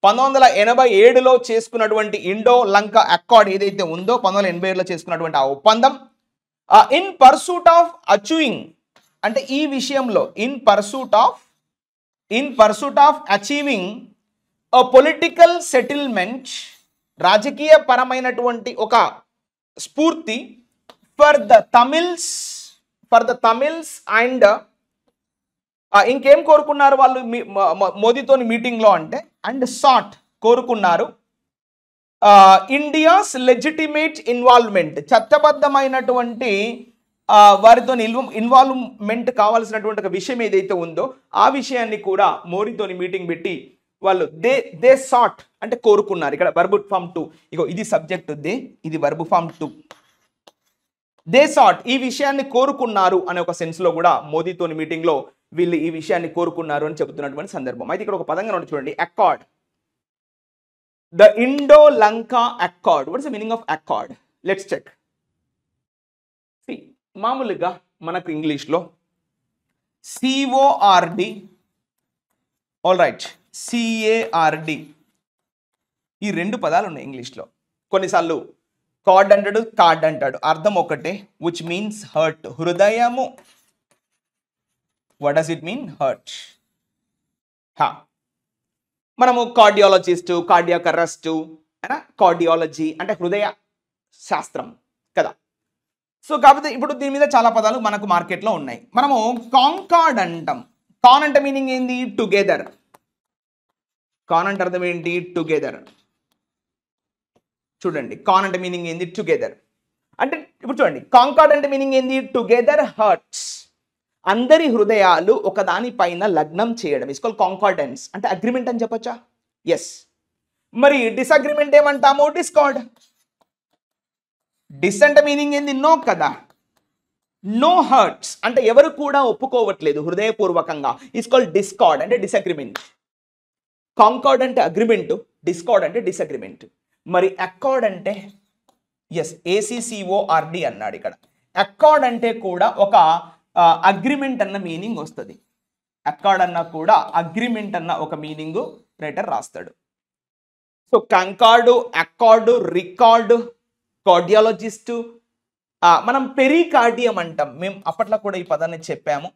1987లో చేసుకున్నటువంటి ఇండో లంకా అకార్డ్ ఏదైతే ఉందో, 1987లో చేసుకున్నటువంటి ఆ ఒప్పందం, ఇన్ పర్సూట్ ఆఫ్ అచీవింగ్ అంటే ఈ విషయంలో, in pursuit of achieving a political settlement, రాజకీయ పరమైనటువంటి ఒక స్ఫూర్తి ఫర్ ద తమిళ్స్ అండ్ ఇంకేం కోరుకున్నారు వాళ్ళు మోదీతోని మీటింగ్లో అంటే, అండ్ సాట్ కోరుకున్నారు ఇండియాస్ లెజిటిమేట్ ఇన్వాల్వ్మెంట్, చట్టబద్ధమైనటువంటి వారితో ఇన్వాల్వ్మెంట్ కావాల్సినటువంటి ఒక విషయం ఏదైతే ఉందో ఆ విషయాన్ని కూడా మోదీతోని మీటింగ్ పెట్టి వాళ్ళు దే సాట్ అంటే కోరుకున్నారు. ఇక్కడ వర్బ్ ఫామ్ 2, ఇగో ఇది సబ్జెక్ట్ దే, ఇది వర్బ్ ఫామ్ 2. దే సాట్ ఈ విషయాన్ని కోరుకున్నారు అనే ఒక సెన్స్లో కూడా మోదీతోని మీటింగ్లో వీళ్ళు ఈ విషయాన్ని కోరుకున్నారు అని చెబుతున్నటువంటి సందర్భం. అయితే ఇక్కడ ఒక పదంగా ఉండి చూడండి, accord, the Indo Lanka accord. What is the meaning of accord? Let's check. మామూలుగా మనకు ఇంగ్లీష్లో CORD, ఆల్ రైట్, CARD, ఈ రెండు పదాలు ఉన్నాయి ఇంగ్లీష్లో. కొన్నిసార్లు కార్డ్ అంటాడు, కార్డ్ అంటాడు, అర్థం ఒకటే. విచ్ మీన్స్ హర్ట్, హృదయము. What does it mean? Hurt. మనము కార్డియాలజిస్టు, కార్డియాక్ అరెస్టు, కార్డియాలజీ అంటే హృదయ శాస్త్రం కదా. సో కాకపోతే ఇప్పుడు దీని మీద చాలా పదాలు మనకు మార్కెట్లో ఉన్నాయి. మనము కాంకార్డ్ అంటాం. కాన్ అంటే మీనింగ్ ఏంది? టుగెదర్. కాన్ అంటే అర్థం ఏంటి? టుగెదర్. చూడండి, కాన్ అంటే మీనింగ్ ఏంది? టుగెదర్. అంటే ఇప్పుడు చూడండి, కాంకార్డ్ అంటే మీనింగ్ ఏంది? టుగెదర్ హర్ట్స్, అందరి హృదయాలు ఒకదాని పైన లగ్నం చేయడం. Is called concordance. అంటే అగ్రిమెంట్ అని చెప్పొచ్చా? ఎస్. మరి డిసగ్రిమెంట్ ఏమంటాము? డిస్కార్డ్. డిస్ అంటే మీనింగ్ ఏంది? నో కదా. నో హర్ట్స్ అంటే ఎవరు కూడా ఒప్పుకోవట్లేదు హృదయపూర్వకంగా. ఇస్ కాల్డ్ డిస్కార్డ్ అంటే డిసగ్రిమెంట్. కాంకార్డ్ అంటే అగ్రిమెంట్, డిస్కార్డ్ అంటే డిసగ్రిమెంట్. మరి అకార్డ్ అంటే ఎస్, ACCORD అన్నాడు ఇక్కడ. అకార్డ్ అంటే కూడా ఒక అగ్రిమెంట్ అన్న మీనింగ్ వస్తుంది. అకార్డ్ అన్న కూడా అగ్రిమెంట్ అన్న ఒక మీనింగ్ రైటర్ రాస్తాడు. సో కంకార్డు, అకార్డు, రికార్డు, కార్డియాలజిస్టు, మనం పెరికార్డియం అంటాం. మేము అప్పట్లో కూడా ఈ పదాన్ని చెప్పాము.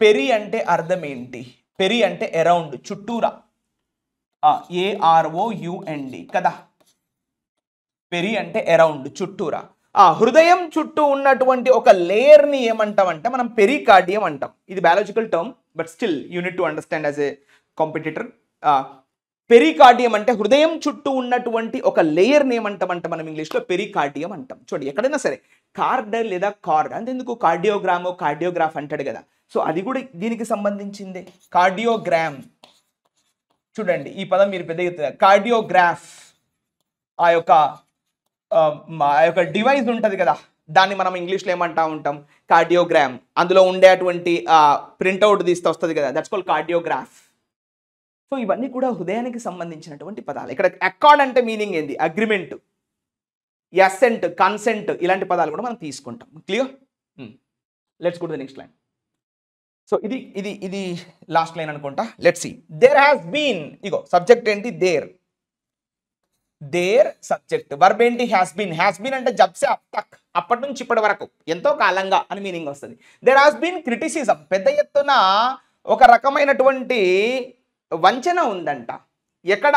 పెరి అంటే అర్థం ఏంటి? పెరి అంటే అరౌండ్, చుట్టూరా. AROUND కదా. పెరి అంటే అరౌండ్, చుట్టూరా. హృదయం చుట్టూ ఉన్నటువంటి ఒక లేయర్ని ఏమంటామంటే మనం పెరికార్డియం అంటాం. ఇది biological term, but still you need to understand as a competitor. Pericardium అంటే హృదయం చుట్టూ ఉన్నటువంటి ఒక లేయర్ని ఏమంటామంటే మనం ఇంగ్లీష్లో పెరికార్డియం అంటాం. చూడండి, ఎక్కడైనా సరే కార్డ్ లేదా కార్డ్ అంతెందుకు, కార్డియోగ్రామ్, కార్డియోగ్రాఫ్ అంటాడు కదా. సో అది కూడా దీనికి సంబంధించిందే. కార్డియోగ్రామ్, చూడండి ఈ పదం మీరు పెద్ద, కార్డియోగ్రాఫ్ ఆ యొక్క డివైస్ ఉంటుంది కదా, దాన్ని మనం ఇంగ్లీష్లో ఏమంటా ఉంటాం? కార్డియోగ్రామ్. అందులో ఉండేటువంటి ప్రింట్అవుట్ తీస్తే వస్తుంది కదా, దట్స్ కాల్డ్ కార్డియోగ్రాఫ్. సో ఇవన్నీ కూడా హృదయానికి సంబంధించినటువంటి పదాలు. ఇక్కడ అకార్డ్ అంటే మీనింగ్ ఏంది? అగ్రిమెంట్, అసెంట్, కన్సెంట్ ఇలాంటి పదాలు కూడా మనం తీసుకుంటాం. Clear? Let's go to the next line. So ఇది ఇది ఇది లాస్ట్ లైన్ అనుకుంటా. Let's see. There has been, ఇగో సబ్జెక్ట్ ఏంటి? దేర్. There subject. వర్బ్ ఏంటి? Has been. హ్యాస్ బీన్ అంటే జబ్ సే అబ్ తక్, అప్పటి నుంచి ఇప్పటి వరకు, ఎంతో కాలంగా అని మీనింగ్ వస్తుంది. దేర్ హ్యాస్ బీన్ క్రిటిసిజం, పెద్ద ఎత్తున ఒక రకమైనటువంటి వంచన ఉందంట. ఎక్కడ?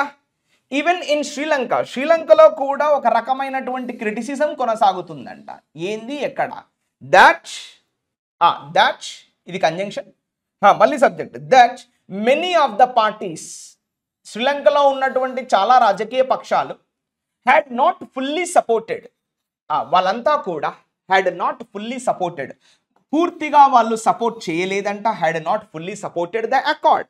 ఈవెన్ ఇన్ శ్రీలంక, శ్రీలంకలో కూడా ఒక రకమైనటువంటి క్రిటిసిజం కొనసాగుతుందంట. ఏంది? ఎక్కడ? దట్ దట్ ఇది కంజంక్షన్, మళ్ళీ subject. That many of the parties, శ్రీలంకలో ఉన్నటువంటి చాలా రాజకీయ పక్షాలు హ్యాడ్ నాట్ ఫుల్లీ సపోర్టెడ్, వాళ్ళంతా కూడా హ్యాడ్ నాట్ ఫుల్లీ సపోర్టెడ్, పూర్తిగా వాళ్ళు సపోర్ట్ చేయలేదంట. Had not fully supported the accord.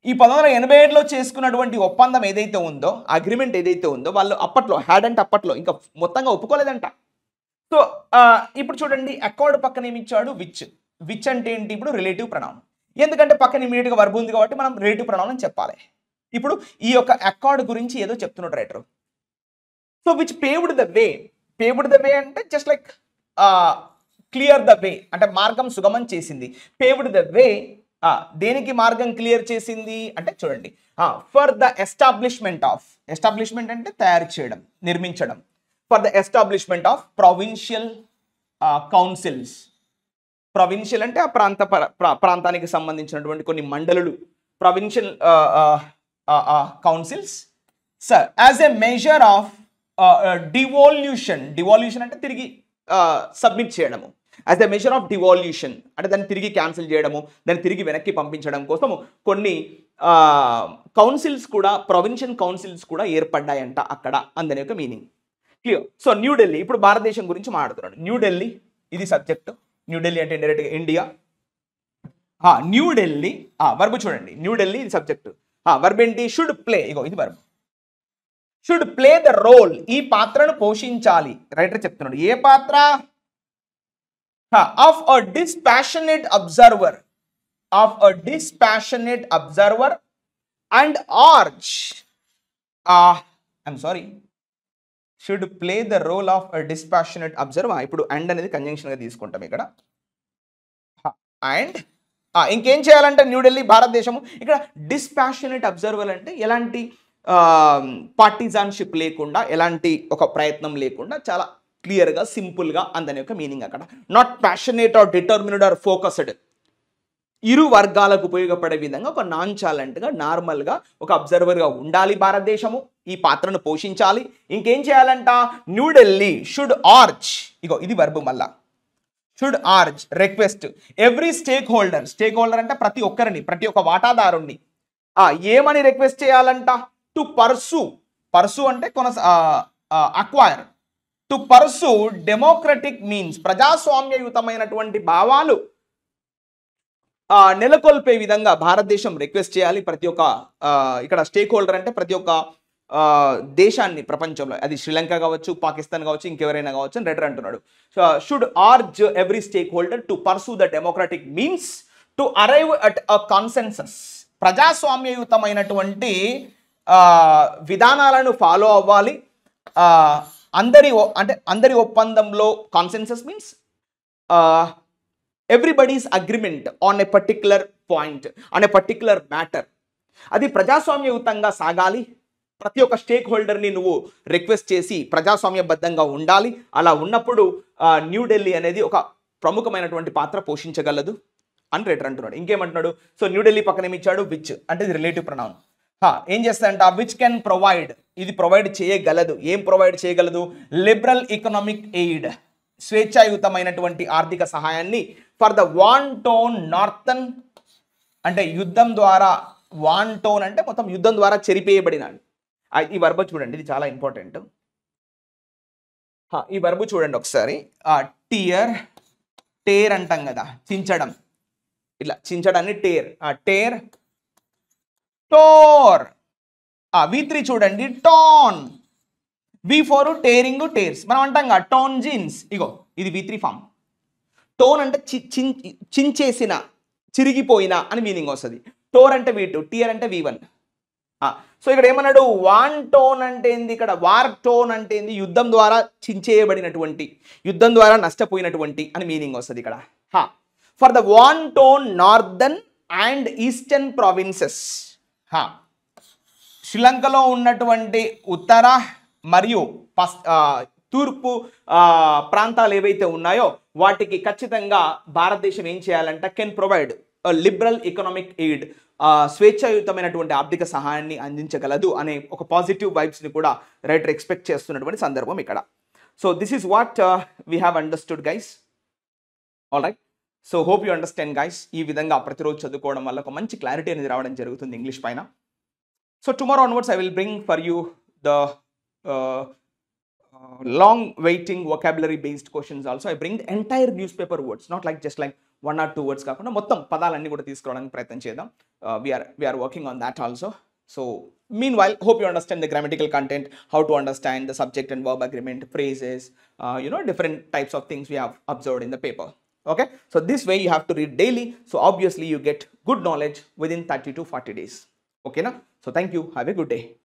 ఈ 1987లో చేసుకున్నటువంటి ఒప్పందం ఏదైతే ఉందో, అగ్రిమెంట్ ఏదైతే ఉందో, వాళ్ళు అప్పట్లో హ్యాడ్ అంటే అప్పట్లో ఇంకా మొత్తంగా ఒప్పుకోలేదంట. సో ఇప్పుడు చూడండి, అకార్డ్ పక్కన ఏమి ఇచ్చాడు? విచ్. విచ్ అంటే ఏంటి? ఇప్పుడు రిలేటివ్ ప్రొనౌన్. ఎందుకంటే పక్కన ఇమీడియట్గా వర్బ్ ఉంది కాబట్టి మనం రిలేటివ్ ప్రొనౌన్ అని చెప్పాలి. ఇప్పుడు ఈ యొక్క అకార్డ్ గురించి ఏదో చెప్తున్నాడు writer. So which paved the way. Paved the way అంటే just like clear the way, అంటే మార్గం సుగమం చేసింది. పేవ్డ్ ద వే, దేనికి మార్గం క్లియర్ చేసింది అంటే చూడండి, for the establishment of, establishment అంటే తయారు చేయడం, నిర్మించడం. For the establishment of provincial councils. Provincial అంటే ఆ ప్రాంతానికి సంబంధించినటువంటి కొన్ని మండలులు, provincial councils. Sir, as a measure of devolution. Devolution అంటే తిరిగి సబ్మిట్ చేయడము. As a measure of devolution అంటే దాన్ని తిరిగి క్యాన్సిల్ చేయడము, దాన్ని తిరిగి వెనక్కి పంపించడం కోసము కొన్ని కౌన్సిల్స్ కూడా, ప్రొవిన్షియల్ కౌన్సిల్స్ కూడా ఏర్పడ్డాయంట అక్కడ, అందని యొక్క మీనింగ్. క్లియర్? సో న్యూఢిల్లీ, ఇప్పుడు భారతదేశం గురించి మాట్లాడుతున్నాడు. న్యూఢిల్లీ ఇది సబ్జెక్ట్. న్యూఢిల్లీ అంటే డైరెక్ట్గా ఇండియా. న్యూఢిల్లీ, వర్బ్ చూడండి, న్యూఢిల్లీ ఇది సబ్జెక్ట్. వర్బ్ ఏంటి? Should play. ఇగో ఇది verb. Should play the role, ఈ పాత్రను పోషించాలి. రైటర్ చెప్తున్నాడు. ఏ పాత్ర? of a dispassionate observer, of a dispassionate observer and urge, I'm sorry, should play the role of a dispassionate observer. ఇప్పుడు and అనేది కంజంక్షన్ గా తీసుకుంటాం ఇక్కడ. అండ్ ఇంకేం చేయాలంటే న్యూఢిల్లీ భారతదేశము, ఇక్కడ డిస్పాషనేట్ అబ్జర్వర్ అంటే ఎలాంటి పార్టిజాన్షిప్ లేకుండా, ఎలాంటి ఒక ప్రయత్నం లేకుండా, చాలా క్లియర్గా, సింపుల్గా అందని యొక్క మీనింగ్ అక్కడ. Not passionate or determined or focused, ఇరు వర్గాలకు ఉపయోగపడే విధంగా ఒక నాన్చాలెంట్గా, నార్మల్గా ఒక అబ్జర్వర్గా ఉండాలి భారతదేశము, ఈ పాత్రను పోషించాలి. ఇంకేం చేయాలంట? న్యూఢిల్లీ షుడ్ ఆర్చ్, ఇగో ఇది వర్బ్ మళ్ళా, should urge request every stakeholder. Stakeholder అంటే ప్రతి ఒక్కరిని, ప్రతి ఒక్క వాటాదారుణ్ణి ఏమని రిక్వెస్ట్ చేయాలంట? To pursue. పర్సూ అంటే acquire. To pursue democratic means, ప్రజాస్వామ్యయుతమైనటువంటి భావాలు నెలకొల్పే విధంగా భారతదేశం రిక్వెస్ట్ చేయాలి. ప్రతి ఒక్క ఇక్కడ స్టేక్ హోల్డర్ అంటే ప్రతి ఒక్క దేశాన్ని ప్రపంచంలో, అది శ్రీలంక కావచ్చు, పాకిస్తాన్ కావచ్చు, ఇంకెవరైనా కావచ్చు అని రైటర్ అంటున్నాడు. Should urge every stakeholder to pursue the democratic means to arrive at a consensus. ప్రజాస్వామ్యయుతమైనటువంటి విధానాలను ఫాలో అవ్వాలి. అందరి ఒప్పందంలో, consensus means everybody's agreement on a particular point, on a particular matter, అది ప్రజాస్వామ్యయుతంగా సాగాలి. ప్రతి ఒక్క స్టేక్ హోల్డర్ని నువ్వు రిక్వెస్ట్ చేసి ప్రజాస్వామ్యబద్ధంగా ఉండాలి. అలా ఉన్నప్పుడు న్యూఢిల్లీ అనేది ఒక ప్రముఖమైనటువంటి పాత్ర పోషించగలదు అని రైటర్ అంటున్నాడు. ఇంకేమంటున్నాడు? సో న్యూఢిల్లీ పక్కన ఏమి ఇచ్చాడు? విచ్ అంటే ఇది రిలేటివ్ ప్రొనౌన్. ఏం చేస్తాయంట? విచ్ కెన్ ప్రొవైడ్, ఇది ప్రొవైడ్ చేయగలదు. ఏం ప్రొవైడ్ చేయగలదు? లిబరల్ ఎకనామిక్ ఎయిడ్, స్వేచ్ఛాయుతమైనటువంటి ఆర్థిక సహాయాన్ని. ఫర్ ద వాంటోన్ నార్థన్ అంటే యుద్ధం ద్వారా, వాంటోన్ అంటే మొత్తం యుద్ధం ద్వారా చెరిపేయబడిన. ఈ వర్బ్ చూడండి, ఇది చాలా ఇంపార్టెంట్. ఈ వర్బ్ చూడండి ఒకసారి. టియర్, టేర్ అంటాం కదా, చించడం, ఇట్లా చించడాన్ని టేర్. టేర్, టోర్. V3 చూడండి, టోన్. V4 tearing, tears. మనం అంటాం కదా టోన్ జీన్స్, ఇగో ఇది V3 ఫామ్. టోన్ అంటే చించేసిన, చిరిగిపోయిన అని మీనింగ్ వస్తుంది. టోర్ అంటే V2, టియర్ అంటే V1. సో ఇక్కడ ఏమన్నాడు, వాన్ టోన్ అంటే ఏంది, ఇక్కడ వార్ టోన్ అంటే ఏంది, యుద్ధం ద్వారా చించేయబడినటువంటి, యుద్ధం ద్వారా నష్టపోయినటువంటి అని మీనింగ్ వస్తుంది ఇక్కడ. For the war torn northern and eastern provinces, శ్రీలంకలో ఉన్నటువంటి ఉత్తర మరియు తూర్పు ప్రాంతాలు ఏవైతే ఉన్నాయో వాటికి ఖచ్చితంగా భారతదేశం ఏం చేయాలంట, can provide liberal economic aid, స్వేచ్ఛాయుతమైనటువంటి ఆర్థిక సహాయాన్ని అందించగలదు అనే ఒక పాజిటివ్ వైబ్స్ని కూడా రైటర్ ఎక్స్పెక్ట్ చేస్తున్నటువంటి సందర్భం ఇక్కడ. So this is what we have understood guys. All right, so hope you understand guys. ఈ విధంగా ప్రతిరోజు చదువుకోవడం వల్ల ఒక మంచి క్లారిటీ అనేది రావడం జరుగుతుంది ఇంగ్లీష్ పైన. So tomorrow onwards I will bring for you the long waiting vocabulary based questions also. I bring the entire newspaper words, not like just like 1 or 2 words కాకుండా మొత్తం పదాలన్నీ కూడా తీసుకురావడానికి ప్రయత్నం చేద్దాం. we are working on that also. So meanwhile, hope you understand the grammatical content, how to understand the subject and verb agreement, phrases, different types of things we have observed in the paper. Okay, so this way you have to read daily, so obviously you get good knowledge within 30 to 40 days. Okay na? So thank you, have a good day.